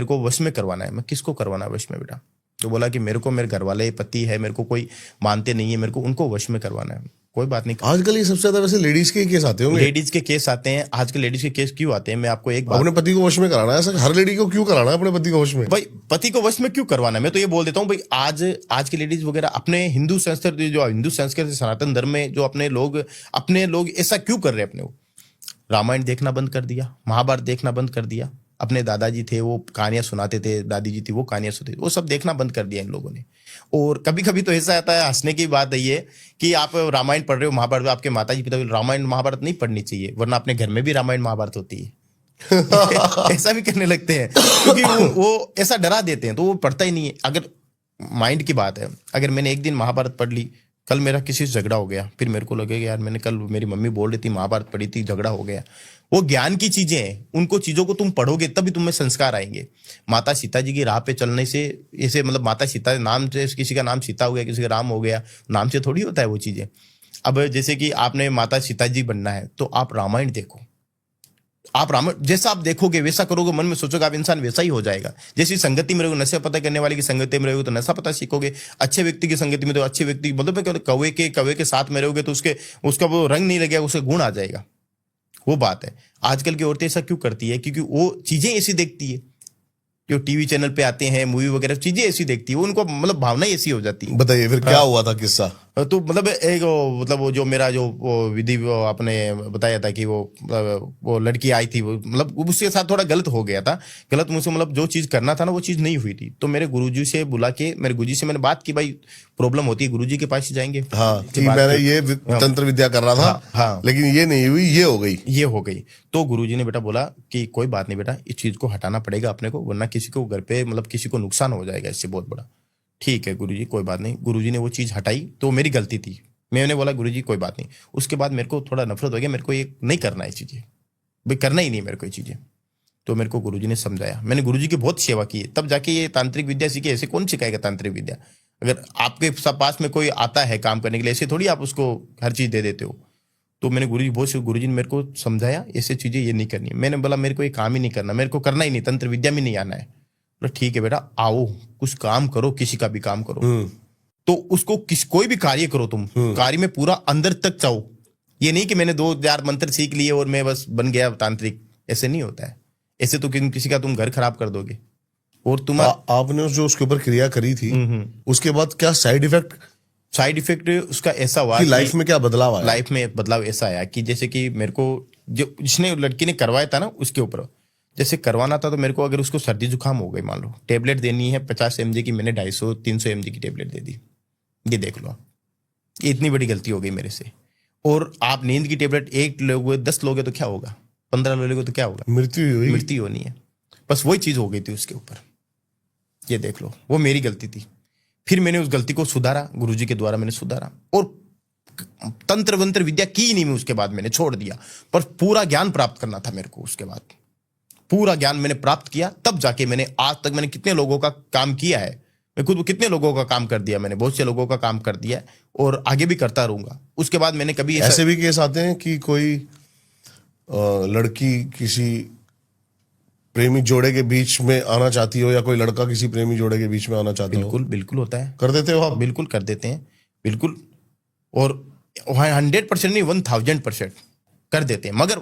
को वश में करवाना है। मैं किसको करवाना है वश में बेटा? तो बोला कि मेरे को, मेरे घर वाले, पति है, मेरे को कोई मानते नहीं है, मेरे को उनको वश में करवाना है। कोई बात नहीं। आजकल ये सबसे ज्यादा वैसे लेडीज के केस आते होंगे। लेडीज के केस आते हैं आजकल। लेडीज के केस क्यों आते हैं, मैं आपको एक बात, अपने पति को वश में कराना है सर, हर लेडी को क्यों कराना है अपने पति को वश में? भाई पति को वश में क्यों करवाना है? मैं तो ये बोल देता हूँ भाई, आज की लेडीज वगैरह अपने हिंदू संस्कृति सनातन धर्म में जो अपने लोग ऐसा क्यों कर रहे हैं? अपने वो रामायण देखना बंद कर दिया, महाभारत देखना बंद कर दिया। अपने दादाजी थे वो कहानियां सुनाते थे, दादी जी थी वो कहानियां सुनाते थे, वो सब देखना बंद कर दिया इन लोगों ने। और कभी कभी तो ऐसा आता है, हंसने की बात है कि आप रामायण पढ़ रहे हो, महाभारत, आपके माताजी पिता रामायण महाभारत नहीं पढ़नी चाहिए, वरना अपने घर में भी रामायण महाभारत होती है। ऐसा भी करने लगते हैं क्योंकि वो ऐसा डरा देते हैं, तो वो पढ़ता ही नहीं है। अगर माइंड की बात है, अगर मैंने एक दिन महाभारत पढ़ ली, कल मेरा किसी से झगड़ा हो गया, फिर मेरे को लगेगा यार मैंने कल, मेरी मम्मी बोल रही थी महाभारत पढ़ी थी, झगड़ा हो गया। वो ज्ञान की चीजें हैं, उनको चीजों को तुम पढ़ोगे तभी तुम्हें संस्कार आएंगे। माता सीता जी की राह पे चलने से ऐसे, मतलब माता सीता नाम से, किसी का नाम सीता हो गया, किसी का राम हो गया, नाम से थोड़ी होता है वो चीजें। अब जैसे कि आपने माता सीता जी बनना है तो आप रामायण देखो। आप रामायण जैसा आप देखोगे वैसा करोगे, मन में सोचोगे, आप इंसान वैसा ही हो जाएगा। जैसी संगति में रहोगे, नशे पता करने वाले की संगति में रहोगे तो नशा पता सीखोगे। अच्छे व्यक्ति की संगति में तो अच्छे व्यक्ति, मतलब कौवे के साथ में रहोगे तो उसका वो रंग नहीं लगेगा, उसका गुण आ जाएगा। वो बात है। आजकल की औरतें ऐसा क्यों करती है? क्योंकि वो चीजें ऐसी देखती है, जो टीवी चैनल पे आते हैं, मूवी वगैरह चीजें ऐसी देखती है, उनको मतलब भावना ऐसी हो जाती है। बताइए फिर क्या हुआ था किस्सा? तो मतलब वो जो मेरा जो विधि आपने बताया था कि वो लड़की आई थी, वो मतलब उसके साथ थोड़ा गलत हो गया था। गलत मुझसे, मतलब जो चीज करना था ना वो चीज नहीं हुई थी। तो मेरे गुरुजी से बुला के, मेरे गुरुजी से मैंने बात की, भाई प्रॉब्लम होती है, गुरुजी के पास ही जाएंगे। हाँ, कि मैंने ये तंत्र विद्या कर रहा था, हाँ, लेकिन ये नहीं हुई, ये हो गई। तो गुरुजी ने बेटा बोला कि कोई बात नहीं बेटा, इस चीज को हटाना पड़ेगा अपने को, वरना किसी को घर पे मतलब किसी को नुकसान हो जाएगा इससे बहुत बड़ा। ठीक है गुरुजी कोई बात नहीं, गुरुजी ने वो चीज़ हटाई तो मेरी गलती थी, मैंने बोला गुरुजी कोई बात नहीं। उसके बाद मेरे को थोड़ा नफरत हो गया, मेरे को ये नहीं करना है चीज़ें, भाई करना ही नहीं मेरे को ये चीज़ें। तो मेरे को गुरुजी ने समझाया, मैंने गुरुजी की बहुत सेवा की है, तब जाके ये तांत्रिक विद्या सीखी। ऐसे कौन सिखाएगा तांत्रिक विद्या? अगर आपके पास में कोई आता है काम करने के लिए, ऐसे थोड़ी आप उसको हर चीज़ दे देते हो। तो मैंने गुरुजी ने मेरे को समझाया ऐसे चीज़ें ये नहीं करनी है। मैंने बोला मेरे को ये काम ही नहीं करना, मेरे को करना ही नहीं, तंत्र विद्या में नहीं आना है। बोला ठीक है बेटा आओ, कुछ काम करो, किसी का भी काम करो। तो उसको कोई भी कार्य करो, तुम कार्य में पूरा अंदर तक जाओ। ये नहीं कि मैंने 2 मंत्र सीख लिए और मैं बस बन गया तांत्रिक, ऐसे नहीं होता है। ऐसे तो किसी का तुम घर खराब कर दोगे। और तुम आपने जो उसके ऊपर क्रिया करी थी उसके बाद क्या साइड इफेक्ट उसका ऐसा हुआ कि लाइफ में क्या बदलाव आया? लाइफ में बदलाव ऐसा आया कि जैसे कि मेरे को जो जिसने लड़की ने करवाया था ना, उसके ऊपर जैसे करवाना था, तो मेरे को अगर उसको सर्दी जुकाम हो गई, मान लो टेबलेट देनी है 50 mg की, मैंने 250-300 mg की टेबलेट दे दी। ये देख लो, ये इतनी बड़ी गलती हो गई मेरे से। और आप नींद की टेबलेट 1 लोगे 10 लोगे तो क्या होगा, 15 लोगे तो क्या होगा, मृत्यु होनी है। बस वही चीज हो गई थी उसके ऊपर। ये देख लो, वो मेरी गलती थी। फिर मैंने उस गलती को सुधारा, गुरुजी के द्वारा मैंने सुधारा, और तंत्र वंत्र विद्या की नहीं मैं उसके बाद, मैंने छोड़ दिया। पर पूरा ज्ञान प्राप्त करना था मेरे को, उसके बाद पूरा ज्ञान मैंने प्राप्त किया, तब जाके मैंने आज तक मैंने कितने लोगों का काम किया है, मैं खुद कितने लोगों का काम कर दिया, मैंने बहुत से लोगों का काम कर दिया है और आगे भी करता रहूंगा। उसके बाद मैंने कभी ऐसे भी केस आते हैं कि कोई लड़की किसी प्रेमी जोड़े के बीच में आना चाहती हो, या कोई लड़का किसी प्रेमी जोड़े के बीच में आना चाहती हो? बिल्कुल होता है। कर देते हो आप? बिल्कुल कर देते हैं, बिल्कुल। और 100% नहीं, 1000% कर देते हैं। मगर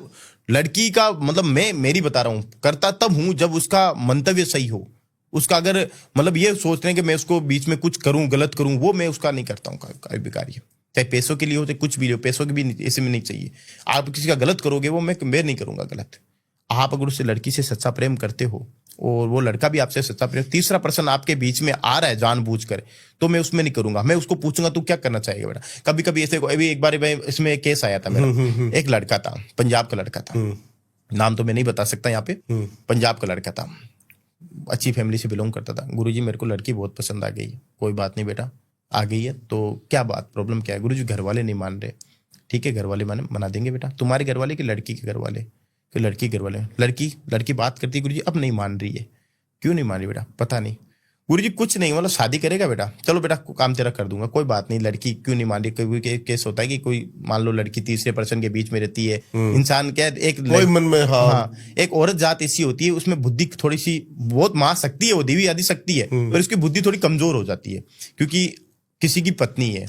लड़की का मतलब मैं मेरी बता रहा हूं, करता तब हूं जब उसका मंतव्य सही हो। उसका अगर मतलब ये सोच रहे हैं कि मैं उसको बीच में कुछ करूं, गलत करूं, वो मैं उसका नहीं करता हूं कोई भी कार्य, चाहे पैसों के लिए हो चाहे कुछ भी हो। पैसों की भी ऐसे में नहीं चाहिए। आप किसी का गलत करोगे, वो मैं नहीं करूंगा गलत। आप अगर उससे लड़की से सच्चा प्रेम करते हो और वो लड़का भी आपसे सच्चा प्रेम, तीसरा पर्सन आपके बीच में आ रहा है जानबूझकर, तो मैं उसमें नहीं करूंगा। मैं उसको पूछूंगा तू क्या करना चाहेगा बेटा। कभी कभी ऐसे, अभी एक बार इसमें एक केस आया था मेरा, एक लड़का था, पंजाब का लड़का था, नाम तो मैं नहीं बता सकता यहाँ पे, पंजाब का लड़का था, अच्छी फैमिली से बिलोंग करता था। गुरुजी मेरे को लड़की बहुत पसंद आ गई। कोई बात नहीं बेटा, आ गई है तो क्या बात, प्रॉब्लम क्या है? गुरुजी घर वाले नहीं मान रहे। ठीक है, घर वाले मना देंगे बेटा। तुम्हारे घर वाले कि लड़की के घर वाले? कि लड़की घर वाले। लड़की बात करती है गुरुजी, अब नहीं मान रही है। क्यों नहीं मान रही बेटा? पता नहीं गुरुजी, कुछ नहीं, मतलब शादी करेगा बेटा, चलो बेटा काम तेरा कर दूंगा, कोई बात नहीं। लड़की क्यों नहीं मान रही? कोई केस होता है कि कोई मान लो लड़की तीसरे पर्सन के बीच में रहती है, इंसान क्या एक मन में हाँ, एक औरत जात ऐसी होती है, उसमें बुद्धि थोड़ी सी बहुत मां सकती है, वो देवी आदि शक्ति है, पर उसकी बुद्धि थोड़ी कमजोर हो जाती है। क्योंकि किसी की पत्नी है,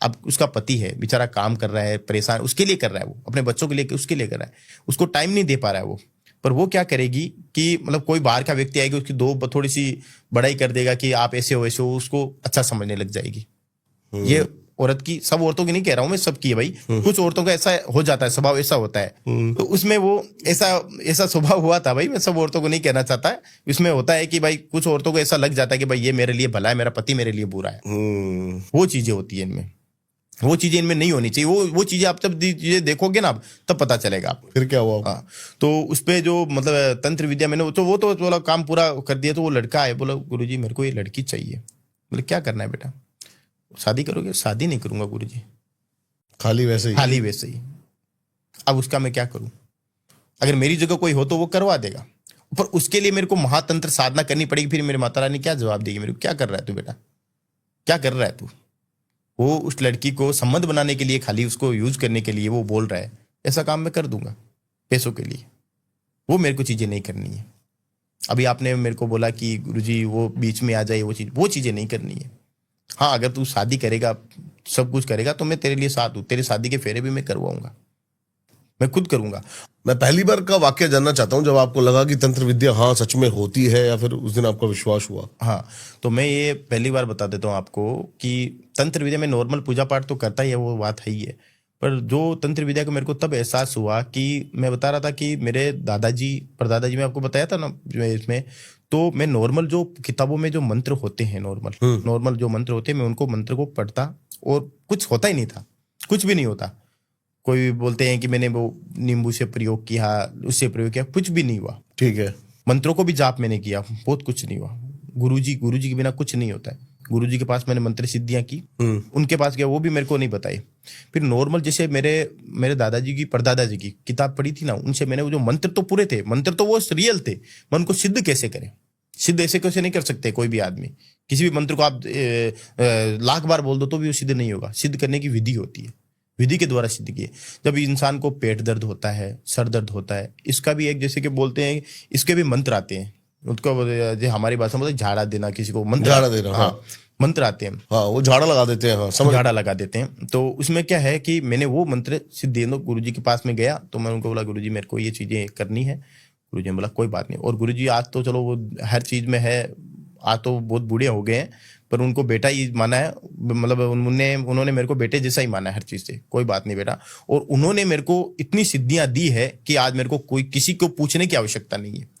अब उसका पति है बेचारा, काम कर रहा है, परेशान उसके लिए कर रहा है, वो अपने बच्चों के लिए उसके लिए कर रहा है, उसको टाइम नहीं दे पा रहा है वो। पर वो क्या करेगी कि मतलब कोई बाहर का व्यक्ति आएगा, उसकी थोड़ी सी बड़ाई कर देगा कि आप ऐसे हो ऐसे हो, उसको अच्छा समझने लग जाएगी। ये औरत की, सब औरतों की नहीं कह रहा हूं मैं, सब की है भाई। कुछ औरतों का ऐसा हो जाता है, स्वभाव ऐसा होता है। तो उसमें वो ऐसा स्वभाव हुआ था भाई। मैं सब औरतों को नहीं कहना चाहता, इसमें होता है कि भाई कुछ औरतों को ऐसा लग जाता है कि भाई ये मेरे लिए भला है, मेरा पति मेरे लिए बुरा है। वो चीजें होती है इनमें, वो चीजें इनमें नहीं होनी चाहिए। वो चीजें आप जब चीजें देखोगे ना, तब पता चलेगा आपको। फिर क्या हुआ? हाँ, तो उस पे जो मतलब तंत्र विद्या मैंने वो तो बोला काम पूरा कर दिया। तो वो लड़का है, बोला गुरुजी मेरे को ये लड़की चाहिए। बोले क्या करना है बेटा? शादी करोगे? शादी नहीं करूंगा गुरुजी, खाली वैसे ही। अब उसका मैं क्या करूं? अगर मेरी जगह कोई हो तो वो करवा देगा, पर उसके लिए मेरे को महातंत्र साधना करनी पड़ेगी। फिर मेरी माता रानी क्या जवाब देगी मेरे को? क्या कर रहा है तू बेटा, क्या कर रहा है तू? वो उस लड़की को संबंध बनाने के लिए, खाली उसको यूज करने के लिए वो बोल रहा है। ऐसा काम मैं कर दूंगा पैसों के लिए, वो मेरे को चीजें नहीं करनी है। अभी आपने मेरे को बोला कि गुरुजी वो बीच में आ जाए, वो चीजें नहीं करनी है। हाँ, अगर तू शादी करेगा, सब कुछ करेगा, तो मैं तेरे लिए साथ हूं। तेरे शादी के फेरे भी मैं करवाऊंगा, मैं खुद करूंगा। मैं पहली बार का वाक्य जानना चाहता हूं जब आपको लगा कि तंत्र विद्या हाँ सच में होती है, या फिर उस दिन आपका विश्वास हुआ? हाँ, तो मैं ये पहली बार बता देता हूँ आपको कि तंत्र विद्या में नॉर्मल पूजा पाठ तो करता ही है, वो बात है ही है। पर जो तंत्र विद्या का मेरे को तब एहसास हुआ कि मैं बता रहा था कि मेरे दादाजी परदादाजी, में आपको बताया था ना इसमें, तो मैं नॉर्मल जो किताबों में जो मंत्र होते हैं, नॉर्मल जो मंत्र होते हैं, मैं उनको मंत्र को पढ़ता और कुछ होता ही नहीं था, कुछ भी नहीं होता। कोई बोलते हैं कि मैंने वो नींबू से प्रयोग किया, उससे प्रयोग किया, कुछ भी नहीं हुआ। ठीक है। मंत्रों को भी जाप मैंने किया, बहुत कुछ नहीं हुआ। गुरुजी के बिना कुछ नहीं होता है। गुरुजी के पास मैंने मंत्र सिद्धियां की, उनके पास गया, वो भी मेरे को नहीं बताई। फिर नॉर्मल जैसे मेरे दादाजी की परदादा जी की किताब पढ़ी थी ना, उनसे मैंने वो जो मंत्र तो पूरे थे, मंत्र तो वो रियल थे, मैं उनको सिद्ध कैसे करें, सिद्ध ऐसे कैसे नहीं कर सकते कोई भी आदमी। किसी भी मंत्र को आप लाख बार बोल दो तो भी वो सिद्ध नहीं होगा। सिद्ध करने की विधि होती है, विधि के द्वारा सिद्ध किए। जब इंसान को पेट दर्द होता है, सर दर्द होता है, इसका भी एक जैसे कि बोलते हैं, इसके भी मंत्र आते हैं। उसको जो हमारी भाषा में झाड़ा देना, किसी को मंत्र, झाड़ा देना, हाँ मंत्र आते हैं, हाँ वो झाड़ा लगा देते हैं, हाँ समझ। झाड़ा लगा देते हैं। तो उसमें क्या है कि मैंने वो मंत्र सिद्ध गुरुजी के पास में गया, तो मैं उनको बोला गुरुजी मेरे को ये चीजें करनी है। गुरुजी ने बोला कोई बात नहीं। और गुरुजी आज तो चलो वो हर चीज में है, आज तो बहुत बूढ़े हो गए हैं, पर उनको बेटा ही माना है, मतलब उन्होंने मेरे को बेटे जैसा ही माना है हर चीज से, कोई बात नहीं बेटा। और उन्होंने मेरे को इतनी सिद्धियां दी है कि आज मेरे को कोई किसी को पूछने की आवश्यकता नहीं है।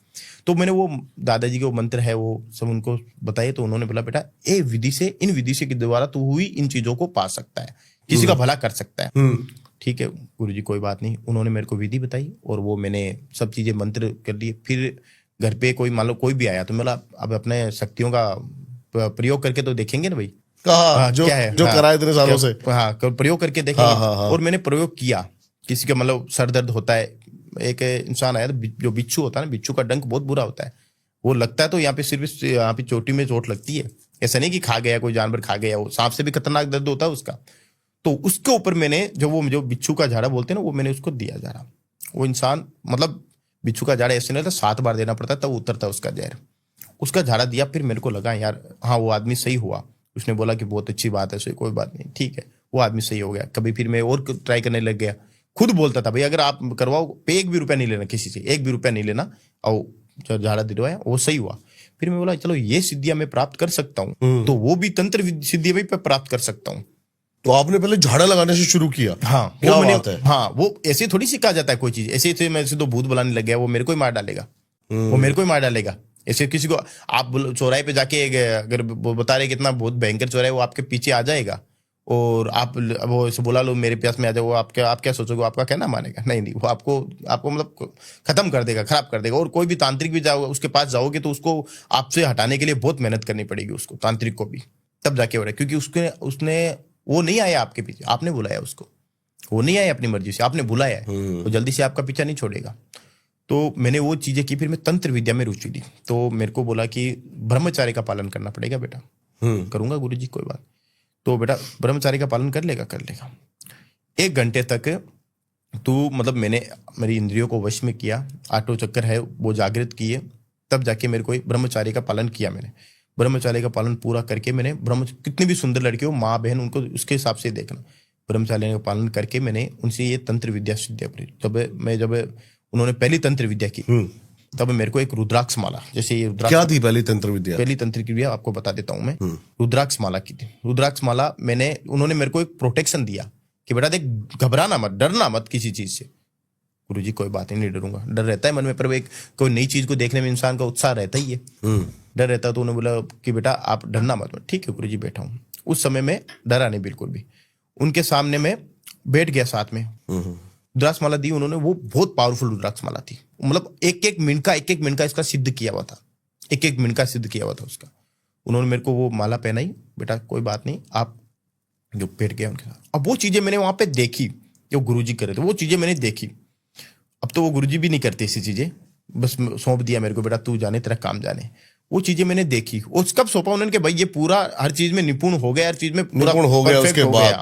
तो मैंने वो दादाजी के वो मंत्र है वो सब उनको बताए, तो उन्होंने बोला बेटा इन विधि से के द्वारा तू हुई इन चीजों को पा सकता है, किसी का भला कर सकता है। ठीक है गुरुजी कोई बात नहीं। उन्होंने मेरे को विधि बताई और वो मैंने सब चीजें मंत्र कर लिए। फिर घर पे कोई मान लो कोई भी आया तो मैं अब अपने शक्तियों का प्रयोग करके तो देखेंगे ना भाई, कहा जो क्या है, जो हाँ, कराए इतने सालों से, हाँ प्रयोग करके देखेंगे। हाँ। और मैंने प्रयोग किया। किसी का मतलब सर दर्द होता है, एक इंसान आया जो बिच्छू होता है ना, बिच्छू का डंक बहुत बुरा होता है, वो लगता है तो यहाँ पे सिर्फ यहाँ पे चोटी में चोट लगती है, ऐसा नहीं कि खा गया कोई जानवर खा गया, वो सांप से भी खतरनाक दर्द होता है उसका। तो उसके ऊपर मैंने जो बिच्छू का झाड़ा बोलते हैं ना, वो मैंने उसको दिया झाड़ा। वो इंसान मतलब बिच्छू का झाड़ा ऐसे नहीं था, 7 बार देना पड़ता तब उतरता उसका जहर। उसका झाड़ा दिया, फिर मेरे को लगा यार हाँ वो आदमी सही हुआ। उसने बोला कि बहुत अच्छी बात है, सही कोई बात नहीं, ठीक है वो आदमी सही हो गया। कभी फिर मैं और ट्राई करने लग गया, खुद बोलता था भाई अगर आप करवाओ पे 1 भी रुपया नहीं लेना, किसी से 1 भी रुपया नहीं लेना, और झाड़ा दिलवाया वो सही हुआ। फिर मैं बोला चलो ये सिद्धियां मैं प्राप्त कर सकता हूँ, तो वो भी तंत्र सिद्धियां भी प्राप्त कर सकता हूँ। तो आपने पहले झाड़ा लगाने से शुरू किया? हाँ क्या वो बात है। हाँ वो ऐसे थोड़ी सिखा जाता है कोई चीज, ऐसे मैं तो भूत बुलाने लग गया, वो मेरे को ही मार डालेगा, वो मेरे को ही मार डालेगा। ऐसे किसी को आप चौराहे पे जाके अगर वो बता रहे कितना बहुत भयंकर चौराहा है, वो आपके पीछे आ जाएगा और आप वो ऐसे बुला लो मेरे पास में आ जाओ, वो आप क्या सोचोगे, आपका कहना मानेगा? नहीं, वो आपको मतलब खत्म कर देगा, खराब कर देगा। और कोई भी तांत्रिक भी जाओगे उसके पास जाओगे तो उसको आपसे हटाने के लिए बहुत मेहनत करनी पड़ेगी, उसको तांत्रिक को भी, तब जाके हो रहा है। क्योंकि उसने वो नहीं आया आपके पीछे, आपने बुलाया उसको, वो नहीं आया अपनी मर्जी से, आपने बुलाया है, वो जल्दी से आपका पीछा नहीं छोड़ेगा। तो मैंने वो चीजें की। फिर मैं तंत्र विद्या में रुचि ली, तो मेरे को बोला कि ब्रह्मचार्य का पालन करना पड़ेगा बेटा। करूंगा गुरुजी कोई बात। तो बेटा ब्रह्मचार्य का पालन कर लेगा 1 घंटे तक तू, मतलब मैंने मेरी इंद्रियों को वश में किया, 8 चक्कर है वो जागृत किए, तब जाके मेरे को ब्रह्मचार्य का पालन किया। मैंने ब्रह्मचार्य का पालन पूरा करके मैंने कितनी भी सुंदर लड़की हो, माँ बहन, उनको उसके हिसाब से देखना। ब्रह्मचार्य का पालन करके मैंने उनसे ये तंत्र विद्या सिद्धियां पढ़ी। जब उन्होंने पहली तंत्र विद्या की, तब मेरे को एक रुद्राक्ष माला, जैसे ये रुद्राक्ष क्या थी पहली तंत्र विद्या? पहली तंत्र विद्या आपको बता देता हूं मैं। रुद्राक्ष माला की थी। रुद्राक्ष माला उन्होंने मेरे को एक प्रोटेक्शन दिया कि बेटा देख, घबराना मत, डरना मत किसी चीज से। गुरुजी कोई बात नहीं डरूंगा। डर रहता है मन में, पर एक कोई नई चीज को देखने में इंसान का उत्साह रहता ही है, डर रहता है। तो उन्होंने बोला कि बेटा आप डरना मत। ठीक है गुरुजी बैठा हूँ। उस समय में डरा नहीं बिल्कुल भी। उनके सामने में बैठ गया, साथ में रुद्राक्ष माला दी उन्होंने। वो बहुत पावरफुल रुद्राक्ष माला थी, मतलब एक मिनट का इसका सिद्ध किया हुआ था, एक मिनट का सिद्ध किया हुआ था उसका। उन्होंने मेरे को वो माला पहनाई, बेटा कोई बात नहीं, आप जो बैठ गया उनके साथ। अब वो चीजें मैंने वहां पे देखी जो गुरुजी कर रहे थे, वो चीजें मैंने देखी। अब तो वो गुरुजी भी नहीं करते ऐसी चीजें, बस सौंप दिया मेरे को, बेटा तू जाने, तेरा काम जाने। वो चीजें मैंने देखी। और कब सौंपा उन्होंने कि भाई ये पूरा हर चीज में निपुण हो गया, हर चीज में निपुण हो गया,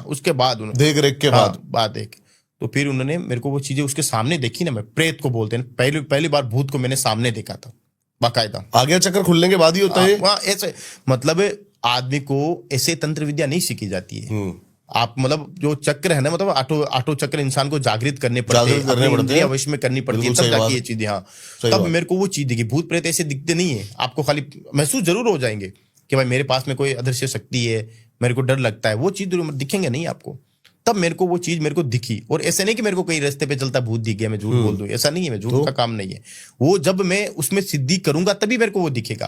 उसके बाद उन्होंने देख रेख के बाद देख। तो फिर उन्होंने मेरे को वो चीजें उसके सामने देखी ना। मैं प्रेत को बोलते हैं, पहली बार भूत को मैंने सामने देखा था बाकायदा। आगे चक्कर खुलने के बाद ही होता है वहां ऐसे, मतलब आदमी को ऐसे तंत्र विद्या नहीं सीखी जाती है। आप मतलब जो चक्र है ना, मतलब आठों चक्र इंसान को जागृत करने पड़ते हैं, अवश्य में करनी पड़ती है, तब जाके ये चीजें। हाँ, तब मेरे को वो चीज दिखी। भूत प्रेत ऐसे दिखते नहीं है आपको, खाली महसूस जरूर हो जाएंगे कि भाई मेरे पास में कोई अदृश्य शक्ति है, मेरे को डर लगता है, वो चीज दिखेंगे नहीं आपको। तब मेरे को वो चीज मेरे को दिखी। और ऐसे नहीं कि मेरे को कहीं रास्ते पे चलता भूत दिख गया मैं झूठ बोल दूं, ऐसा नहीं है, मैं झूठ का काम नहीं है। वो जब मैं उसमें सिद्धि करूंगा तभी मेरे को वो दिखेगा।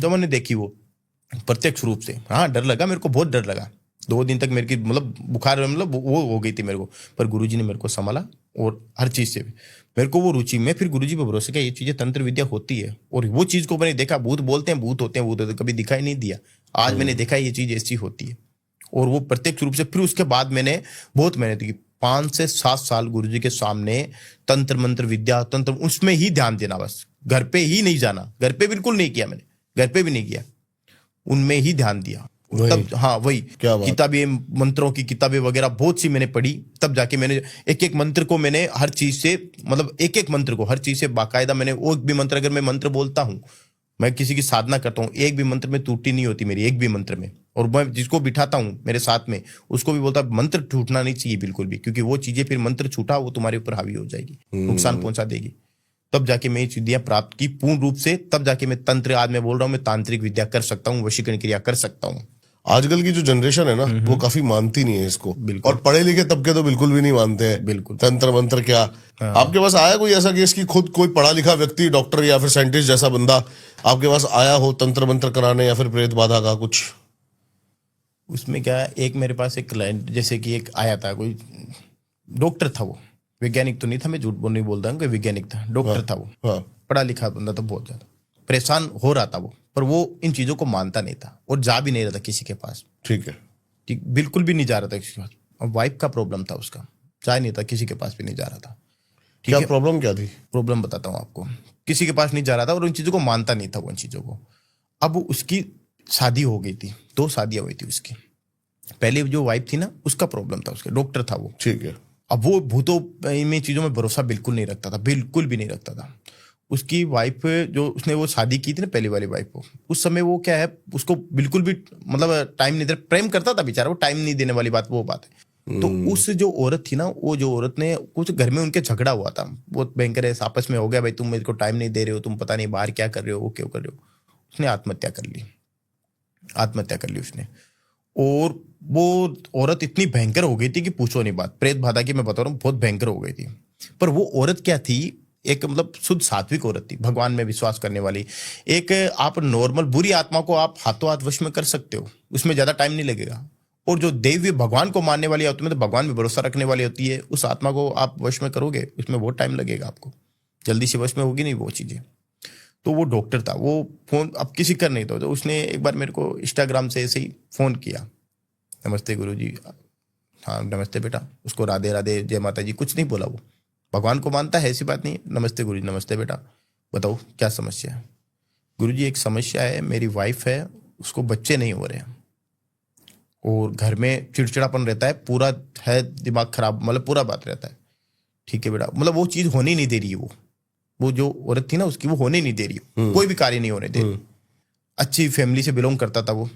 तो मैंने देखी वो प्रत्यक्ष रूप से। हाँ डर लगा मेरे को, बहुत डर लगा 2 दिन तक मेरे की मतलब बुखार मतलब वो हो गई थी मेरे को, पर गुरुजी ने मेरे को संभाला और हर चीज से मेरे को वो रुचि, मैं फिर गुरुजी पे भरोसा किया ये चीजें तंत्र विद्या होती है, और वो चीज को मैंने देखा, भूत बोलते हैं भूत होते हैं, भूत होते हैं, कभी दिखाई नहीं दिया, आज मैंने देखा ये चीज ऐसी होती है, और वो प्रत्यक्ष रूप से। फिर उसके बाद मैंने बहुत मेहनत की, 5 से 7 साल गुरुजी के सामने तंत्र मंत्र विद्या तंत्र उसमें ही ध्यान देना, बस घर पे ही नहीं जाना, घर पे बिल्कुल नहीं किया मैंने, घर पे भी नहीं किया, उनमें ही ध्यान दिया। तब हाँ वही किताबें मंत्रों की किताबें वगैरह बहुत सी मैंने पढ़ी, तब जाके मैंने एक एक मंत्र को मैंने हर चीज से मतलब एक एक मंत्र को हर चीज से बाकायदा मैंने, वो एक भी मंत्र अगर मैं मंत्र बोलता हूँ, मैं किसी की साधना करता हूँ, एक भी मंत्र में त्रुटि नहीं होती मेरी, एक भी मंत्र में, और मैं जिसको बिठाता हूँ मेरे साथ में उसको भी बोलता मंत्र छूटना नहीं चाहिए बिल्कुल भी, क्योंकि वो चीजें फिर मंत्र छूटा वो तुम्हारे ऊपर हावी हो जाएगी, नुकसान पहुंचा देगी। तब जाके मैं ये विद्या प्राप्त की पूर्ण रूप से, तब जाके मैं तंत्र, आज मैं बोल रहा हूँ मैं तांत्रिक विद्या कर सकता हूँ, वशीकरण क्रिया कर सकता हूँ। आजकल की जो जनरेशन है ना वो काफी मानती नहीं है इसको, और पढ़े लिखे तबके तो बिल्कुल भी नहीं मानते हैं बिल्कुल तंत्र मंत्र क्या। आपके पास आया कोई ऐसा केस कि खुद कोई पढ़ा लिखा व्यक्ति, डॉक्टर या फिर साइंटिस्ट जैसा बंदा आपके पास आया हो तंत्र मंत्र कराने या फिर प्रेत बाधा का कुछ? उसमें क्या है, एक मेरे पास एक क्लाइंट जैसे कि एक आया था, कोई डॉक्टर था, वो वैज्ञानिक तो नहीं था, मैं झूठ बोल नहीं बोलता हूँ, कोई वैज्ञानिक था, डॉक्टर था वो, पढ़ा लिखा बंदा था, बहुत ज्यादा परेशान हो रहा था वो, पर वो इन चीजों को मानता नहीं था और जा भी नहीं रहा था किसी के पास। ठीक है, ठीक, बिल्कुल भी नहीं जा रहा था किसी के पास, और वाइफ का प्रॉब्लम था उसका, जा नहीं था किसी के पास भी नहीं जा रहा था। क्या प्रॉब्लम क्या थी? प्रॉब्लम बताता हूँ आपको, किसी के पास नहीं जा रहा था और उन चीजों को मानता नहीं था वो, इन चीजों को। अब उसकी शादी हो गई थी, 2 शादियां हुई थी उसकी, पहले जो वाइफ थी ना उसका प्रॉब्लम था, उसके डॉक्टर था वो, ठीक है। अब वो भूतों में चीजों में भरोसा बिल्कुल नहीं रखता था, बिल्कुल भी नहीं रखता था। उसकी वाइफ जो उसने वो शादी की थी ना पहली वाली वाइफ को, उस समय वो क्या है उसको बिल्कुल भी मतलब टाइम नहीं दे, प्रेम करता था बेचारा, वो टाइम नहीं देने वाली बात वो बात है। तो उस जो औरत थी ना, वो जो औरत ने कुछ घर में उनके झगड़ा हुआ था बहुत भयंकर है, आपस में हो गया, भाई तुम मेरे को टाइम नहीं दे रहे हो, तुम पता नहीं बाहर क्या कर रहे हो, वो क्यों कर रहे हो, उसने आत्महत्या कर ली, आत्महत्या कर ली उसने। और वो औरत इतनी भयंकर हो गई थी कि पूछो नहीं बात, प्रेत बाधा की मैं बता रहा हूँ, बहुत भयंकर हो गई थी। पर वो औरत क्या थी, एक मतलब शुद्ध सात्विक औरत थी, भगवान में विश्वास करने वाली। एक आप नॉर्मल बुरी आत्मा को आप हाथों हाथ वश में कर सकते हो, उसमें ज्यादा टाइम नहीं लगेगा। और जो देवी भगवान को मानने वाली होती है, तो भगवान में भरोसा रखने वाली होती है, उस आत्मा को आप वश में करोगे उसमें बहुत टाइम लगेगा, आपको जल्दी से वश में होगी नहीं वो चीजें। तो वो डॉक्टर था, वो फोन अब किसी कर नहीं था, तो उसने एक बार मेरे को इंस्टाग्राम से ऐसे ही फोन किया, नमस्ते गुरुजी, हाँ नमस्ते बेटा, उसको राधे राधे जय माता जी कुछ नहीं बोला, वो भगवान को मानता है, ऐसी बात नहीं, नमस्ते गुरुजी, नमस्ते बेटा, बताओ क्या समस्या है? गुरुजी एक समस्या है, मेरी वाइफ है, उसको बच्चे नहीं हो रहे हैं और घर में चिड़चिड़ापन रहता है, पूरा है दिमाग खराब, मतलब पूरा बात रहता है। ठीक है बेटा, मतलब वो चीज होने नहीं दे रही है, वो जो औरत थी ना उसकी, वो होने नहीं दे रही, कोई भी कार्य नहीं होने दे रही, अच्छी फैमिली से बिलोंग करता था वो,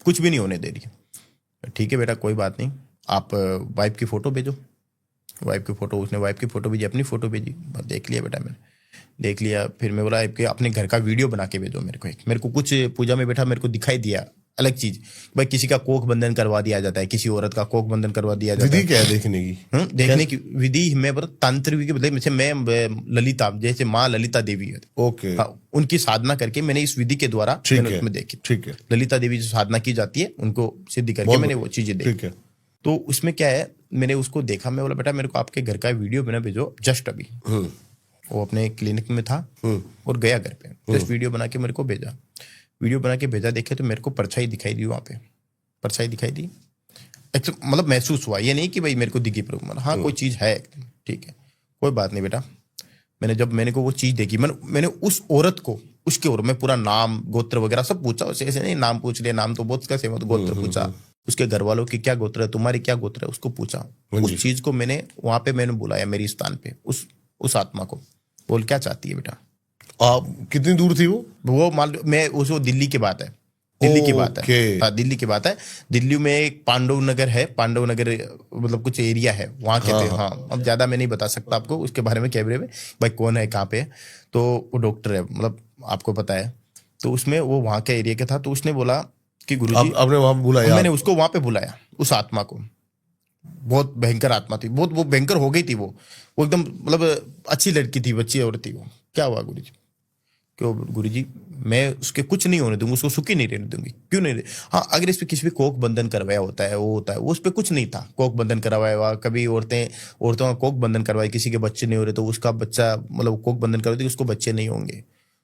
कुछ भी नहीं होने दे रही। ठीक है बेटा कोई बात नहीं, आप वाइफ की फोटो भेजो, वाइफ की फोटो, उसने वाइफ की फोटो भेजी, अपनी फोटो भेजी, देख लिया बेटा, मैंने देख लिया। फिर मैं बोला आपके अपने घर का वीडियो बना के भेजो मेरे को, एक मेरे को कुछ पूजा में बैठा मेरे को दिखाई दिया अलग चीज, भाई किसी का कोख बंधन करवा दिया जाता है, किसी औरत का कोख बंधन करवा दिया जाता है। विधि क्या है देखने की? देखने की विधि मैं बता, तांत्रिक मतलब जैसे मैं ललिता, जैसे माँ ललिता देवी है, ओके, हाँ, उनकी साधना करके मैंने इस विधि के द्वारा मैंने उसमें देखी। ठीक है, ललिता देवी जो साधना की जाती है उनको सिद्धि करके मैंने वो चीजें देखी। ठीक है। तो उसमें क्या है, मैंने उसको देखा, मैं बोला बेटा मेरे को आपके घर का वीडियो बना भेजो जस्ट अभी। वो अपने क्लिनिक में था और गया घर पे, जस्ट वीडियो बना के मेरे को भेजा, वीडियो बना के भेजा, देखे तो मेरे को परछाई दिखाई दी, वहां पे परछाई दिखाई दी, मतलब महसूस हुआ, ये नहीं कि भाई मेरे को दिखी, पर हाँ कोई चीज है, ठीक है कोई बात नहीं बेटा। जब मैंने को वो चीज देखी, मैंने उस औरत को, उसके और मैं पूरा नाम गोत्र वगैरह सब पूछा उससे, ऐसे नहीं नाम पूछ लिया, नाम तो बहुत कैसे, मतलब गोत्र पूछा, उसके घर वालों की क्या गोत्र है, तुम्हारी क्या गोत्र है, उसको पूछा। उस चीज को मैंने वहां पे मैंने बुलाया मेरी स्थान पे, उस आत्मा को, बोल क्या चाहती है बेटा। आप कितनी दूर थी वो मान लो मैं उसको, दिल्ली की बात है, दिल्ली की बात है, हाँ दिल्ली की बात है। दिल्ली में एक पांडव नगर है, पांडव नगर मतलब कुछ एरिया है वहां कहते हैं, हाँ अब ज्यादा मैं नहीं बता सकता आपको उसके बारे में कैमरे में, भाई कौन है कहाँ पे है। तो वो डॉक्टर है, मतलब आपको पता है, तो उसमें वो वहां के एरिया का था, तो उसने बोला कि गुरुजी, आपने वहां बुलाया? मैंने उसको वहां पे बुलाया, उस आत्मा को, बहुत भयंकर आत्मा थी, बहुत वो भयंकर हो गई थी, वो एकदम मतलब अच्छी लड़की थी, बच्ची औरत थी वो। क्या हुआ गुरुजी? कि गुरुजी मैं उसके कुछ नहीं होने दूंगी, उसको सुखी नहीं रहने दूंगी। क्यों नहीं? हाँ, अगर इस पे किसी पे कोक बंधन करवाया होता है, वो होता है, वो उस पे कुछ नहीं था, कोक बंधन करवाया हुआ। कभी औरतों का कोक बंधन करवाए, किसी के बच्चे नहीं हो रहे तो उसका बच्चा, मतलब कोक बंधन करवाते उसको बच्चे नहीं होंगे।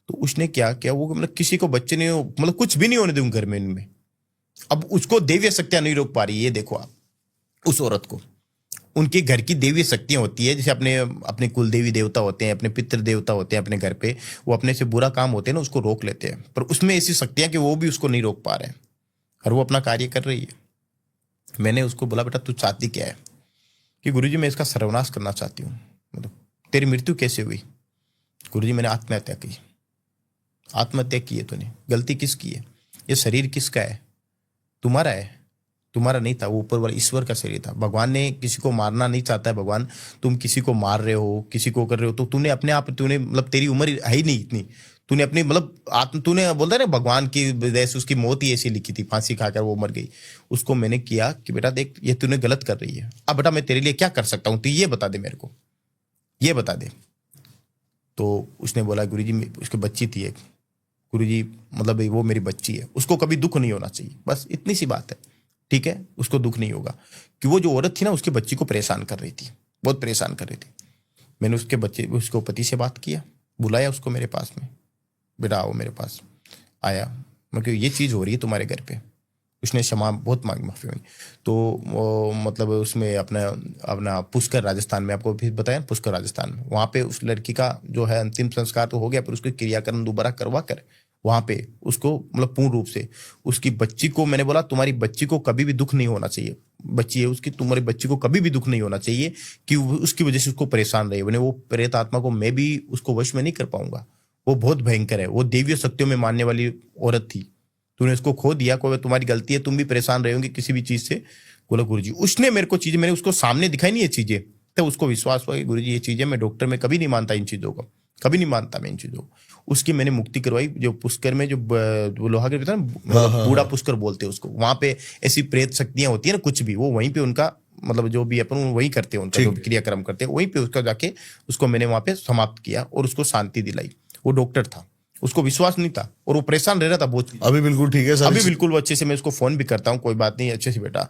तो उसने क्या किया, वो मतलब किसी को बच्चे नहीं हो, मतलब कुछ भी नहीं होने दूंगी घर में इनमें। अब उसको दैवीय शक्तियां नहीं रोक पा रही, ये देखो आप उस औरत को। उनके घर की देवी शक्तियां होती है, जैसे अपने अपने कुल देवी देवता होते हैं, अपने पितृ देवता होते हैं अपने घर पे, वो अपने से बुरा काम होते हैं ना उसको रोक लेते हैं, पर उसमें ऐसी शक्तियां कि वो भी उसको नहीं रोक पा रहे हैं और वो अपना कार्य कर रही है। मैंने उसको बोला, बेटा तू चाहती क्या है? कि गुरुजी मैं इसका सर्वनाश करना चाहती हूँ। मतलब तेरी मृत्यु कैसे हुई? गुरुजी मैंने आत्महत्या की। आत्महत्या की है तूने, गलती किसकी है? ये शरीर किसका है? तुम्हारा है, तुम्हारा नहीं था, वो ऊपर वाला ईश्वर का शरीर था। भगवान ने किसी को मारना नहीं चाहता है भगवान। तुम किसी को मार रहे हो, किसी को कर रहे हो, तो तूने अपने आप, तूने मतलब तेरी उम्र है ही नहीं इतनी, तूने अपनी मतलब आत्म, तूने बोलता है ना भगवान की वजह से उसकी मौत ही ऐसी लिखी थी, फांसी खाकर वो मर गई। उसको मैंने किया कि बेटा देख ये तूने गलत कर रही है, अब बेटा मैं तेरे लिए क्या कर सकता हूँ, तो ये बता दे मेरे को, ये बता दे। तो उसने बोला, गुरुजी उसकी बच्ची थी एक, गुरुजी मतलब वो मेरी बच्ची है, उसको कभी दुख नहीं होना चाहिए, बस इतनी सी बात है। ठीक है, उसको दुख नहीं होगा। कि वो जो औरत थी ना उसकी बच्ची को परेशान कर रही थी, बहुत परेशान कर रही थी। मैंने उसको पति से बात किया, बुलाया उसको मेरे पास में, बेटा आओ मेरे पास। आया, मैं क्यों ये चीज़ हो रही है तुम्हारे घर पे? उसने क्षमा बहुत मांगी, माफी मांगी। तो वो मतलब उसमें अपना अपना पुष्कर राजस्थान में, आपको भी बताया पुष्कर राजस्थान में, वहाँ पे उस लड़की का जो है अंतिम संस्कार तो हो गया, पर उसके क्रियाकर्म दोबारा करवा कर वहाँ पे उसको मतलब पूर्ण रूप से उसकी बच्ची को, मैंने बोला तुम्हारी बच्ची को कभी भी दुख नहीं होना चाहिए, बच्ची है उसकी, तुम्हारी बच्ची को कभी भी दुख नहीं होना चाहिए कि उसकी वजह से उसको परेशान रहे। मैंने वो प्रेत आत्मा को मैं भी उसको वश में नहीं कर पाऊंगा, वो बहुत भयंकर है, वो देवीय शक्तियों में मानने वाली औरत थी। तूने उसको खो दिया, कोई तुम्हारी गलती है, तुम भी परेशान रहे होंगे किसी भी चीज से। बोला गुरुजी, उसने मेरे को चीजें, मैंने उसको सामने दिखाई नहीं ये चीजें, तो उसको विश्वास हुआ कि गुरुजी ये चीजें, मैं डॉक्टर में कभी नहीं मानता इन चीजों को, कभी नहीं मानता मैं इन चीजों को। उसकी मैंने मुक्ति करवाई। जो पुष्कर में जो वो लोहा के ना, मतलब बूढ़ा पुष्कर बोलते हैं उसको, वहां पे ऐसी प्रेत शक्तियां होती है ना, कुछ भी वो वहीं पे उनका मतलब जो भी अपन वही करते हैं, उनका जो क्रियाक्रम करते हैं वहीं पे उसका जाके उसको मैंने वहां पे समाप्त किया और उसको शांति दिलाई। वो डॉक्टर था, उसको विश्वास नहीं था और वो परेशान रह रहा था बहुत। अभी बिल्कुल ठीक है सर, अभी बिल्कुल वो अच्छे से, मैं उसको फोन भी करता हूँ, कोई बात नहीं अच्छे से बेटा,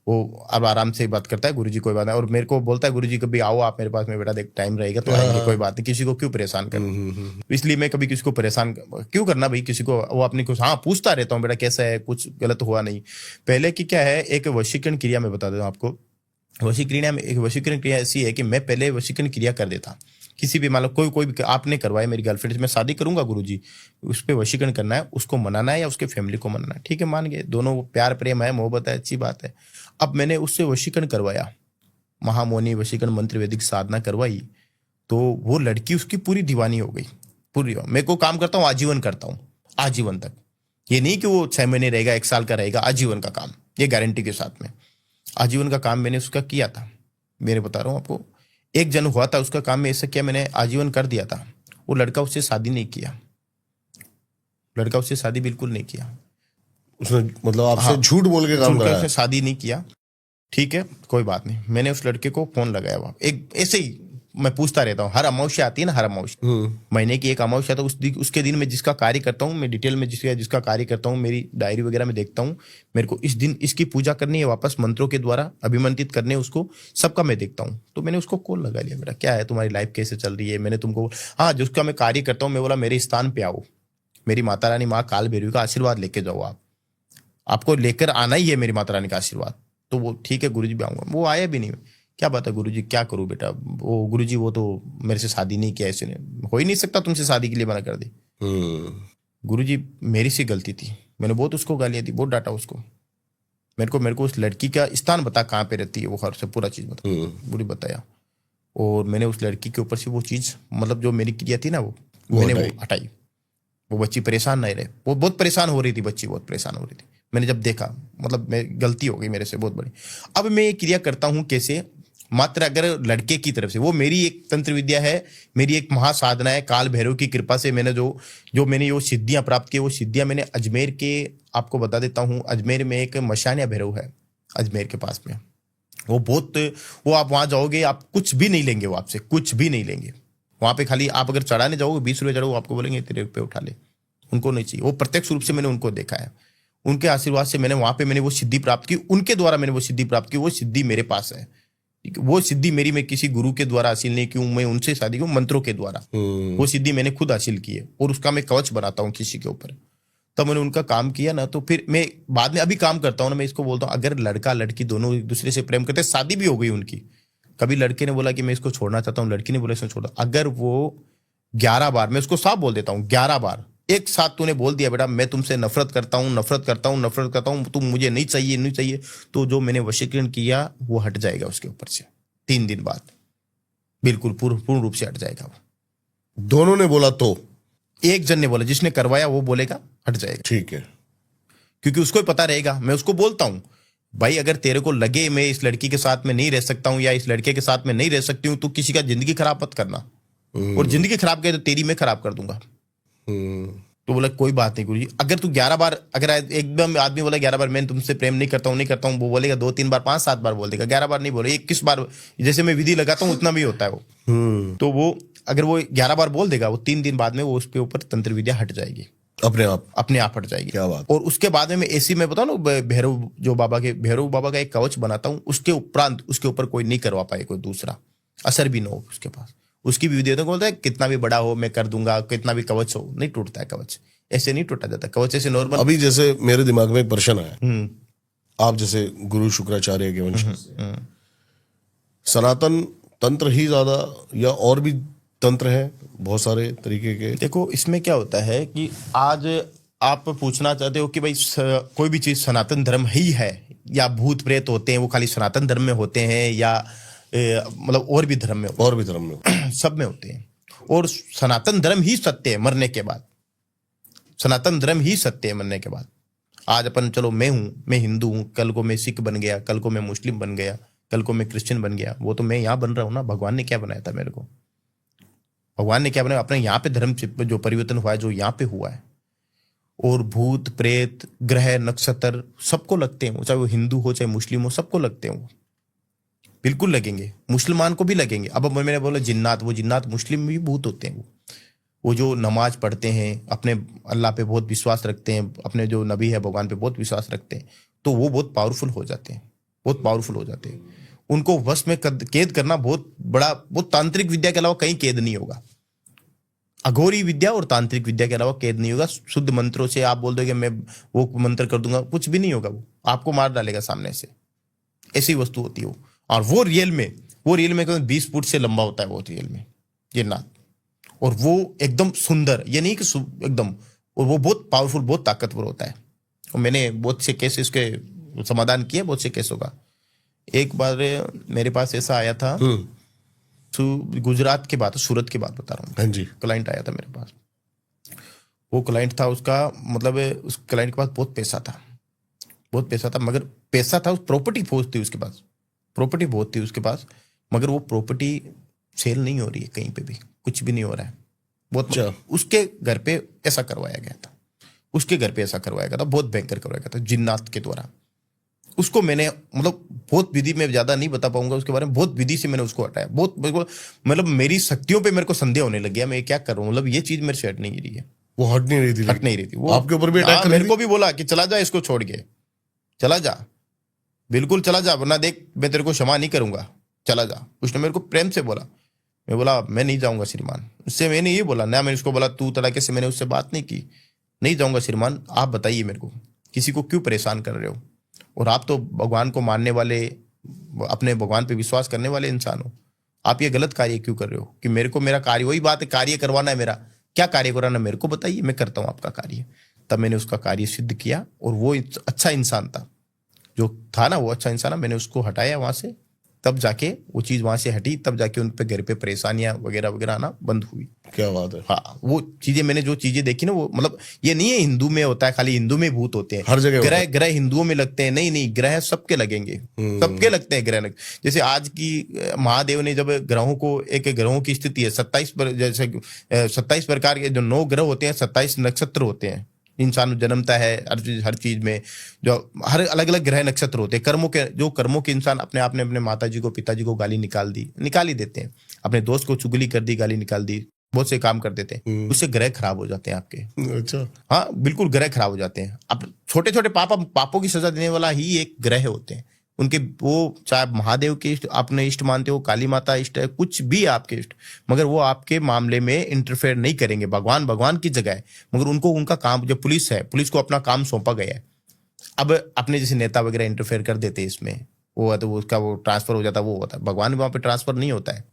वो अब आराम से बात करता है, गुरुजी कोई बात नहीं। और मेरे को बोलता है गुरुजी कभी आओ आप मेरे पास में, बेटा देख टाइम रहेगा तो आएंगे, कोई बात नहीं, किसी को क्यों परेशान करना। इसलिए मैं कभी किसी को परेशान क्यों करना भाई, किसी को वो अपनी कुछ, हाँ पूछता रहता हूँ बेटा कैसा है, कुछ गलत हुआ नहीं। पहले की क्या है, एक वशीकरण क्रिया में बता देता हूँ आपको। वशीकरण में एक वशीकरण क्रिया ऐसी है कि मैं पहले वशीकरण क्रिया कर देता किसी भी, मान लो कोई भी आपने करवाए, मेरी गर्लफ्रेंड से मैं शादी करूंगा गुरुजी, उस पर वशीकरण करना है, उसको मनाना है या उसके फैमिली को मनाना है, ठीक है मान गए, दोनों प्यार प्रेम है, मोहब्बत है, अच्छी बात है। अब मैंने उससे वशीकरण करवाया, महामौनी वशीकरण मंत्र वैदिक साधना करवाई, तो वो लड़की उसकी पूरी दीवानी हो गई, पूरी। मैं को काम करता हूँ आजीवन करता हूँ, आजीवन तक, ये नहीं कि वो 6 महीने रहेगा 1 साल का रहेगा, आजीवन का काम, ये गारंटी के साथ में आजीवन का काम मैंने उसका किया था। मेरे बता रहा हूँ आपको, एक जन हुआ था उसका काम में ऐसा किया, मैंने आजीवन कर दिया था। वो लड़का उससे शादी नहीं किया, लड़का उससे शादी बिल्कुल नहीं किया। उसने मतलब आपसे झूठ बोल के काम कराया? उसने शादी नहीं किया, ठीक है कोई बात नहीं। मैंने उस लड़के को फोन लगाया हुआ, एक ऐसे ही मैं पूछता रहता हूँ, हर अमावस्या आती है ना, हर अमावस्या महीने की एक अमावस्या, तो उसके दिन में जिसका कार्य करता हूँ मैं, डिटेल में जिसका कार्य करता हूँ, मेरी डायरी वगैरह में देखता हूँ, मेरे को इस दिन इसकी पूजा करनी है, वापस मंत्रों के द्वारा अभिमंत्रित करने उसको, सबका मैं देखता हूँ। तो मैंने उसको कॉल लगा लिया, बेटा क्या है तुम्हारी लाइफ कैसे चल रही है, मैंने तुमको, हाँ जिसका मैं कार्य करता हूँ, मैं बोला मेरे स्थान पे आओ, मेरी माता रानी माँ काल भैरवी का आशीर्वाद लेके जाओ, आपको लेकर आना ही है मेरी माता रानी का आशीर्वाद। तो वो ठीक है गुरुजी भी आऊंगा, वो आया भी नहीं। क्या बात है गुरुजी, क्या करूं बेटा, वो गुरुजी वो तो मेरे से शादी नहीं किया, ऐसे हो ही नहीं सकता, तुमसे शादी के लिए मना कर दी। गुरुजी मेरी सी गलती थी, मैंने बहुत उसको गालियां दी, बहुत डांटा उसको। मेरे को उस लड़की का स्थान बता, कहाँ पे रहती है वो, हर से पूरा चीज बता, पूरी बताया। और मैंने उस लड़की के ऊपर से वो चीज, मतलब जो मेरी क्रिया थी ना, वो मैंने वो हटाई। वो बच्ची परेशान नहीं रहे, वो बहुत परेशान हो रही थी, बच्ची बहुत परेशान हो रही थी। मैंने जब देखा, मतलब मैं गलती हो गई मेरे से बहुत बड़ी। अब मैं ये क्रिया करता हूं कैसे, मात्र अगर लड़के की तरफ से, वो मेरी एक तंत्र विद्या है, मेरी एक महासाधना है, काल भैरव की कृपा से मैंने जो मैंने वो सिद्धियां प्राप्त की, वो सिद्धियां मैंने अजमेर के, आपको बता देता हूँ, अजमेर में एक मशानिया भैरव है अजमेर के पास में, वो बहुत, वो आप वहां जाओगे आप कुछ भी नहीं लेंगे, वो आपसे कुछ भी नहीं लेंगे, वहां पे खाली आप अगर चढ़ाने जाओगे 20 रुपये चढ़ो, आपको बोलेंगे तेरे रुपये उठा ले, उनको नहीं चाहिए। वो प्रत्यक्ष रूप से मैंने उनको देखा है, उनके आशीर्वाद से मैंने वहां पे मैंने वो सिद्धि प्राप्त की, उनके द्वारा मैंने वो सिद्धि प्राप्त की, वो सिद्धि मेरे पास है। वो सिद्धि मेरी मैं किसी गुरु के द्वारा हासिल नहीं की हूं, मैं उनसे शादी की मंत्रों के द्वारा वो सिद्धि मैंने खुद हासिल की है, और उसका मैं कवच बनाता हूँ किसी के ऊपर। तब मैंने उनका काम किया ना, तो फिर मैं बाद में अभी काम करता हूँ ना, मैं इसको बोलता हूँ अगर लड़का लड़की दोनों एक दूसरे से प्रेम करते, शादी भी हो गई उनकी, कभी लड़के ने बोला कि मैं इसको छोड़ना चाहता हूँ, लड़की ने बोला इसको छोड़, अगर वो 11 बार, मैं उसको साफ बोल देता हूँ, 11 बार एक साथ तूने बोल दिया बेटा मैं तुमसे नफरत करता हूँ, नफरत करता हूँ, नफरत करता हूँ, तुम मुझे नहीं चाहिए, नहीं चाहिए, तो जो मैंने वशीकरण किया वो हट जाएगा उसके ऊपर से 3 दिन बाद, बिल्कुल पूर्ण रूप से हट जाएगा वो। दोनों ने बोला तो? एक जन ने बोला, जिसने करवाया वो बोलेगा हट जाएगा, ठीक है, क्योंकि उसको ही पता रहेगा। मैं उसको बोलता हूं भाई अगर तेरे को लगे मैं इस लड़की के साथ में नहीं रह सकता हूं या इस लड़के के साथ में नहीं रह सकती हूं, तो किसी का जिंदगी खराब मत करना, और जिंदगी खराब करे तो तेरी मैं खराब कर दूंगा। तो बोला कोई बात नहीं गुरुजी, अगर तू 11 बार, अगर एकदम आदमी बोला 11 बार मैं तुमसे प्रेम नहीं करता हूँ, नहीं करता हूँ, वो बोलेगा 2-3 बार, 5-7 बार बोल देगा, 11 बार नहीं बोले, 21 बार जैसे मैं विधि लगाता हूँ उतना भी होता है वो। तो वो अगर वो 11 बार बोल देगा, वो 3 दिन बाद में वो उसके ऊपर तंत्र विद्या हट जाएगी, अपने आप हट जाएगी। क्या बात। और उसके बाद में मैं ऐसी, मैं बताऊं ना, भैरव बाबा का एक कवच बनाता हूँ, उसके उपरांत उसके ऊपर कोई नहीं करवा पाए, कोई दूसरा असर भी ना हो उसके पास, उसकी भी विधि बोलता है कितना भी बड़ा हो मैं कर दूंगा, कितना भी कवच हो नहीं टूटता है कवच, ऐसे नहीं टूटा जाता कवच, ऐसे नॉर्मल। अभी जैसे मेरे दिमाग में एक प्रश्न आया, आप जैसे गुरु शुक्राचार्य के वंश से, सनातन तंत्र ही ज्यादा या और भी तंत्र है बहुत सारे तरीके के? देखो इसमें क्या होता है कि आज आप पूछना चाहते हो कि भाई कोई भी चीज सनातन धर्म ही है या भूत प्रेत होते हैं वो खाली सनातन धर्म में होते हैं, या मतलब और भी धर्म में होते हैं? और भी धर्म में सब में होते हैं, और सनातन धर्म ही सत्य है मरने के बाद, सनातन धर्म ही सत्य है मरने के बाद। आज अपन चलो मैं हूं, मैं हिंदू हूं, कल को मैं सिख बन गया, कल को मैं मुस्लिम बन गया, कल को मैं क्रिश्चियन बन गया, वो तो मैं यहाँ बन रहा हूँ ना, भगवान ने क्या बनाया था मेरे को, भगवान ने क्या बनाया, अपने यहाँ पे धर्म जो परिवर्तन हुआ है जो यहाँ पे हुआ है। और भूत प्रेत ग्रह नक्षत्र सबको लगते हैं, चाहे वो हिंदू हो चाहे मुस्लिम हो, सबको लगते हैं, वो बिल्कुल लगेंगे, मुसलमान को भी लगेंगे। अब मैंने बोला जिन्नात, वो जिन्नात मुस्लिम भी भूत होते हैं, वो जो नमाज पढ़ते हैं, अपने अल्लाह पे बहुत विश्वास रखते हैं, अपने जो नबी है भगवान पे बहुत विश्वास रखते हैं, तो वो बहुत पावरफुल हो जाते हैं, बहुत पावरफुल हो जाते हैं। उनको वश में कैद करना बहुत बड़ा, वो तांत्रिक विद्या के अलावा कहीं कैद नहीं होगा, अघोरी विद्या और तांत्रिक विद्या के अलावा कैद नहीं होगा। शुद्ध मंत्रों से आप बोल दोगे मैं वो मंत्र कर दूंगा, कुछ भी नहीं होगा, वो आपको मार डालेगा सामने से, ऐसी वस्तु होती है वो। और वो रियल में 20 फुट से लंबा होता है वो रियल में जिन्नात, और वो एकदम सुंदर, ये नहीं कि एकदम, और वो बहुत पावरफुल, बहुत ताकतवर होता है। और मैंने बहुत से केस इसके समाधान किए, बहुत से केसों का। एक बार मेरे पास ऐसा आया था, गुजरात की बात, सूरत की बात बता रहा हूँ। हाँ जी। क्लाइंट आया था मेरे पास, वो क्लाइंट था, उसका मतलब उस क्लाइंट के पास बहुत पैसा था, बहुत पैसा था, मगर पैसा था, प्रॉपर्टी बहुत थी उसके पास, प्रॉपर्टी बहुत थी उसके पास, मगर वो प्रॉपर्टी सेल नहीं हो रही है कहीं पे भी, कुछ भी नहीं हो रहा है बहुत। उसके घर पे ऐसा करवाया गया था, उसके घर पे ऐसा करवाया गया था, बहुत भयंकर करवाया गया था जिन्नात के द्वारा। उसको मैंने मतलब बहुत विधि में ज्यादा नहीं बता पाऊंगा उसके बारे में, बहुत विधि से मैंने उसको हटाया, बहुत मतलब मेरी शक्तियों पे मेरे को संदेह होने लग गया, मैं क्या कर रहा हूँ, मतलब ये चीज मेरे से हट नहीं रही है, वो हट नहीं रही थी वो आपके ऊपर भी अटैक। मेरे को भी बोला कि चला जा, इसको छोड़ के चला जा, बिल्कुल चला जा, वरना देख मैं तेरे को क्षमा नहीं करूंगा, चला जा। उसने मेरे को प्रेम से बोला, मैं बोला मैं नहीं जाऊंगा श्रीमान, उससे मैंने ये बोला ना, मैंने उसको बोला तू तरीके से मैंने उससे बात नहीं की, नहीं जाऊंगा श्रीमान, आप बताइए मेरे को किसी को क्यों परेशान कर रहे हो, और आप तो भगवान को मानने वाले, अपने भगवान पे विश्वास करने वाले इंसान हो, आप ये गलत कार्य क्यों कर रहे हो, कि मेरे को मेरा कार्य, वही बात है कार्य करवाना है, मेरा क्या कार्य कराना मेरे को बताइए, मैं करता हूँ आपका कार्य। तब मैंने उसका कार्य सिद्ध किया, और वो अच्छा इंसान था, जो था ना वो अच्छा इंसान, मैंने उसको हटाया वहां से, तब जाके वो चीज वहां से हटी, तब जाके उन पे घर पे परेशानियां वगैरह वगैरह आना बंद हुई। क्या बात है। हाँ, वो चीजें मैंने जो चीजें देखी ना, वो मतलब ये नहीं है हिंदू में होता है, खाली हिंदू में भूत होते हैं, हर जगह ग्रह हिंदुओं में लगते हैं, नहीं ग्रह सबके लगेंगे, सबके लगते हैं ग्रह। जैसे आज की महादेव ने जब ग्रहों को, एक ग्रहों की स्थिति है 27 प्रकार के जो 9 ग्रह होते हैं, 27 नक्षत्र होते हैं, इंसान जन्मता है, हर चीज में जो हर अलग अलग ग्रह नक्षत्र होते हैं, कर्मों के इंसान अपने माताजी को पिताजी को गाली निकाल ही देते हैं, अपने दोस्त को चुगली कर दी, गाली निकाल दी, बहुत से काम कर देते हैं, उससे ग्रह खराब हो जाते हैं आपके। अच्छा। हाँ बिल्कुल, ग्रह खराब हो जाते हैं। अब छोटे छोटे पापों की सजा देने वाला ही एक ग्रह होते हैं उनके, वो चाहे महादेव के इष्ट अपने इष्ट मानते हो, काली माता इष्ट है, कुछ भी आपके इष्ट, मगर वो आपके मामले में इंटरफेयर नहीं करेंगे। भगवान की जगह है, मगर उनको उनका काम, जो पुलिस है, पुलिस को अपना काम सौंपा गया है। अब अपने जैसे नेता वगैरह इंटरफेयर कर देते हैं इसमें, वो तो उसका वो ट्रांसफर हो जाता है, वो होता है। भगवान वहां पे ट्रांसफर नहीं होता है।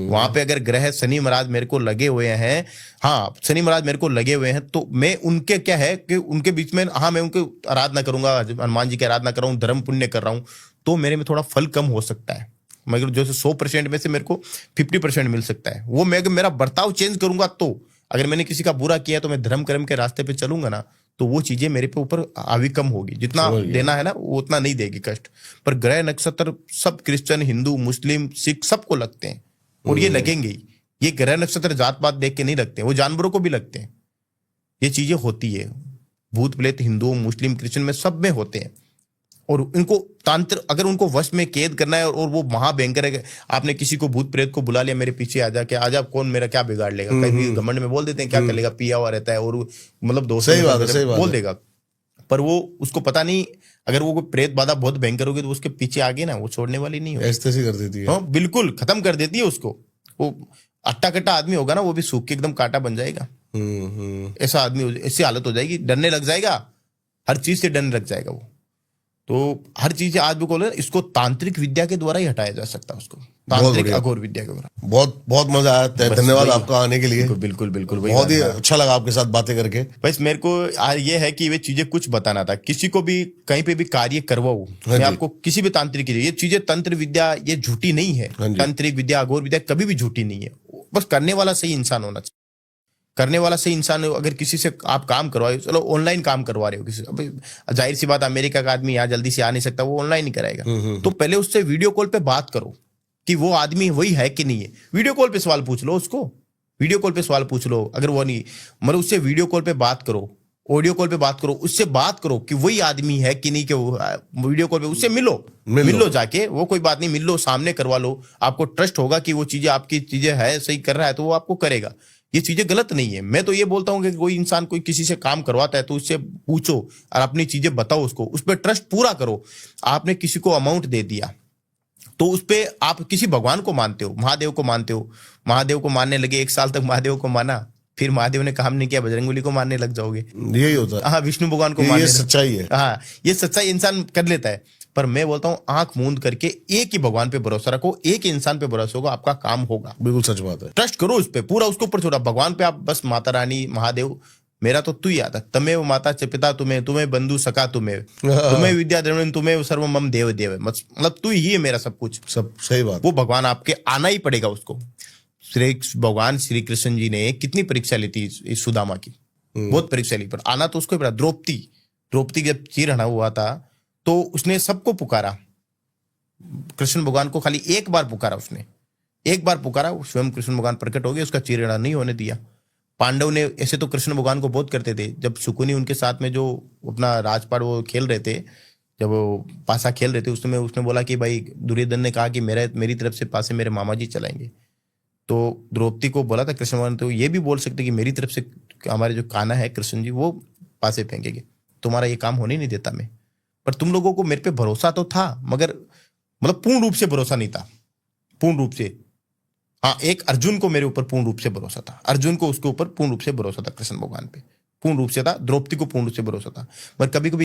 वहां पे अगर ग्रह शनि महाराज मेरे को लगे हुए हैं, हाँ शनि महाराज मेरे को लगे हुए हैं, तो मैं उनके क्या है कि उनके बीच में, हाँ मैं उनकी आराधना करूंगा, हनुमान जी की आराधना कर रहा हूँ, धर्म पुण्य कर रहा हूँ, तो मेरे में थोड़ा फल कम हो सकता है, मगर जैसे 100% में से मेरे को 50% मिल सकता है। वो मैं अगर मेरा बर्ताव चेंज करूंगा, तो अगर मैंने किसी का बुरा किया तो मैं धर्म कर्म के रास्ते पे चलूंगा ना, तो वो चीजें मेरे पे ऊपर हावी कम होगी, जितना देना है ना वो उतना नहीं देगी कष्ट। पर ग्रह नक्षत्र सब क्रिश्चियन, हिंदू, मुस्लिम, सिख सबको लगते हैं, और ये लगेंगे ही। ये ग्रह नक्षत्र जात पात देख के नहीं लगते, वो जानवरों को भी लगते हैं। ये चीजें होती है, भूत प्रेत हिंदू, मुस्लिम, क्रिश्चियन में सब में होते हैं। और इनको तांत्र अगर उनको वश में कैद करना है, और वो महाभयंकर है, आपने किसी को भूत प्रेत को बुला लिया, मेरे पीछे आजा, कौन मेरा क्या बिगाड़ लेगा, कभी घमंड में बोल देते हैं, क्या कर लेगा, पिया हुआ रहता है, और मतलब दोस्त बोल देगा। पर वो उसको पता नहीं, अगर वो कोई प्रेत बाधा बहुत भयंकर होगी तो उसके पीछे आगे ना वो छोड़ने वाली नहीं होगी, ऐसे कर देती है। हाँ बिल्कुल खत्म कर देती है उसको। वो अट्टा कट्टा आदमी होगा ना, वो भी सूख के एकदम कांटा बन जाएगा। ऐसा आदमी, ऐसी हालत हो जाएगी, डरने लग जाएगा, हर चीज से डरने लग जाएगा वो। तो हर चीज आज भी बोले, इसको तांत्रिक विद्या के द्वारा ही हटाया जा सकता है, उसको तांत्रिक अघोर विद्या के द्वारा। बहुत मजा आया, धन्यवाद आपका आने के लिए। बिल्कुल बहुत ही अच्छा लगा आपके साथ बातें करके। बस मेरे को ये है कि वे चीजें कुछ बताना था, किसी को भी कहीं पे भी कार्य करवाओ, मैं आपको किसी भी तांत्रिक की, ये चीजें तंत्र विद्या ये झूठी नहीं है, तांत्रिक विद्या अघोर विद्या कभी भी झूठी नहीं है, बस करने वाला सही इंसान होना चाहिए। करने वाला सही इंसान, अगर किसी से आप काम करवाए, चलो ऑनलाइन काम करवा रहे हो किसी से, जाहिर सी बात अमेरिका का आदमी यहाँ जल्दी से आ नहीं सकता, वो ऑनलाइन ही कराएगा, तो पहले उससे वीडियो कॉल पे बात करो कि वो आदमी वही है कि नहीं है। वीडियो कॉल पे सवाल पूछ लो उसको, वीडियो कॉल पे सवाल पूछ लो, अगर वो नहीं, मतलब उससे वीडियो कॉल पे बात करो, ऑडियो कॉल पे बात करो, उससे बात करो कि वही आदमी है कि नहीं, कि वो वीडियो कॉल पे उससे मिलो जाके, वो कोई बात नहीं, मिल लो, सामने करवा लो, आपको ट्रस्ट होगा कि वो चीजें आपकी चीजें है सही कर रहा है, तो वो आपको करेगा। ये चीजें गलत नहीं है। मैं तो ये बोलता हूँ कि कोई इंसान कोई किसी से काम करवाता है तो उससे पूछो और अपनी चीजें बताओ उसको, उस पर ट्रस्ट पूरा करो। आपने किसी को अमाउंट दे दिया तो उस पे आप किसी भगवान को मानते हो, महादेव को मानते हो, महादेव को मानने लगे, 1 साल तक महादेव को माना, फिर महादेव ने काम नहीं किया, बजरंगबली को मानने लग जाओगे। यही होता है। हाँ, विष्णु भगवान को मानने, ये सच्चाई है। हाँ, ये सच्चाई इंसान कर लेता है। पर मैं बोलता हूँ आंख मूंद करके एक ही भगवान पे भरोसा रखो, एक ही इंसान पे भरोसा होगा, आपका काम होगा। बिल्कुल सच बात है। ट्रस्ट करो उस पे पूरा, उसके ऊपर छोड़ा। भगवान पे आप बस माता रानी, महादेव, मेरा तो तू ही आता, तमेव माता च पिता तुम्हें बंधु सखा तुम्हें विद्या द्रविण तुम्हें सर्व मम देव देव, मतलब तू ही है मेरा सब कुछ। सब सही बात। वो भगवान आपके आना ही पड़ेगा उसको। भगवान श्री कृष्ण जी ने कितनी परीक्षा ली थी इस सुदामा की, बहुत परीक्षा ली, पर आना तो उसको ही पड़ा। द्रौपदी जब चीरहरण हुआ था तो उसने सबको पुकारा, कृष्ण भगवान को खाली एक बार पुकारा, उसने एक बार पुकारा, स्वयं कृष्ण भगवान प्रकट हो गए, उसका चीरहरण नहीं होने दिया। पांडव ने ऐसे तो कृष्ण भगवान को बहुत करते थे, जब शकुनी उनके साथ में जो अपना राजपाट वो खेल रहे थे, जब वो पासा खेल रहे थे, उसमें उसने बोला कि भाई, दुर्योधन ने कहा कि मेरी तरफ से पासे मेरे मामा जी चलाएंगे, तो द्रौपदी को बोला था कृष्ण भगवान, तो ये भी बोल सकते कि मेरी तरफ से हमारे जो कान्हा है कृष्ण जी, वो पासे फेंकेंगे, तुम्हारा ये काम होने नहीं देता मैं। पर तुम लोगों को मेरे पे भरोसा तो था, मगर मतलब पूर्ण रूप से भरोसा नहीं था, पूर्ण रूप से। हाँ, एक अर्जुन को मेरे ऊपर पूर्ण रूप से भरोसा था, अर्जुन को उसके ऊपर पूर्ण रूप से भरोसा था, कृष्ण भगवान पे पूर्ण रूप से था, द्रौपदी को पूर्ण रूप से भरोसा था। पर कभी कभी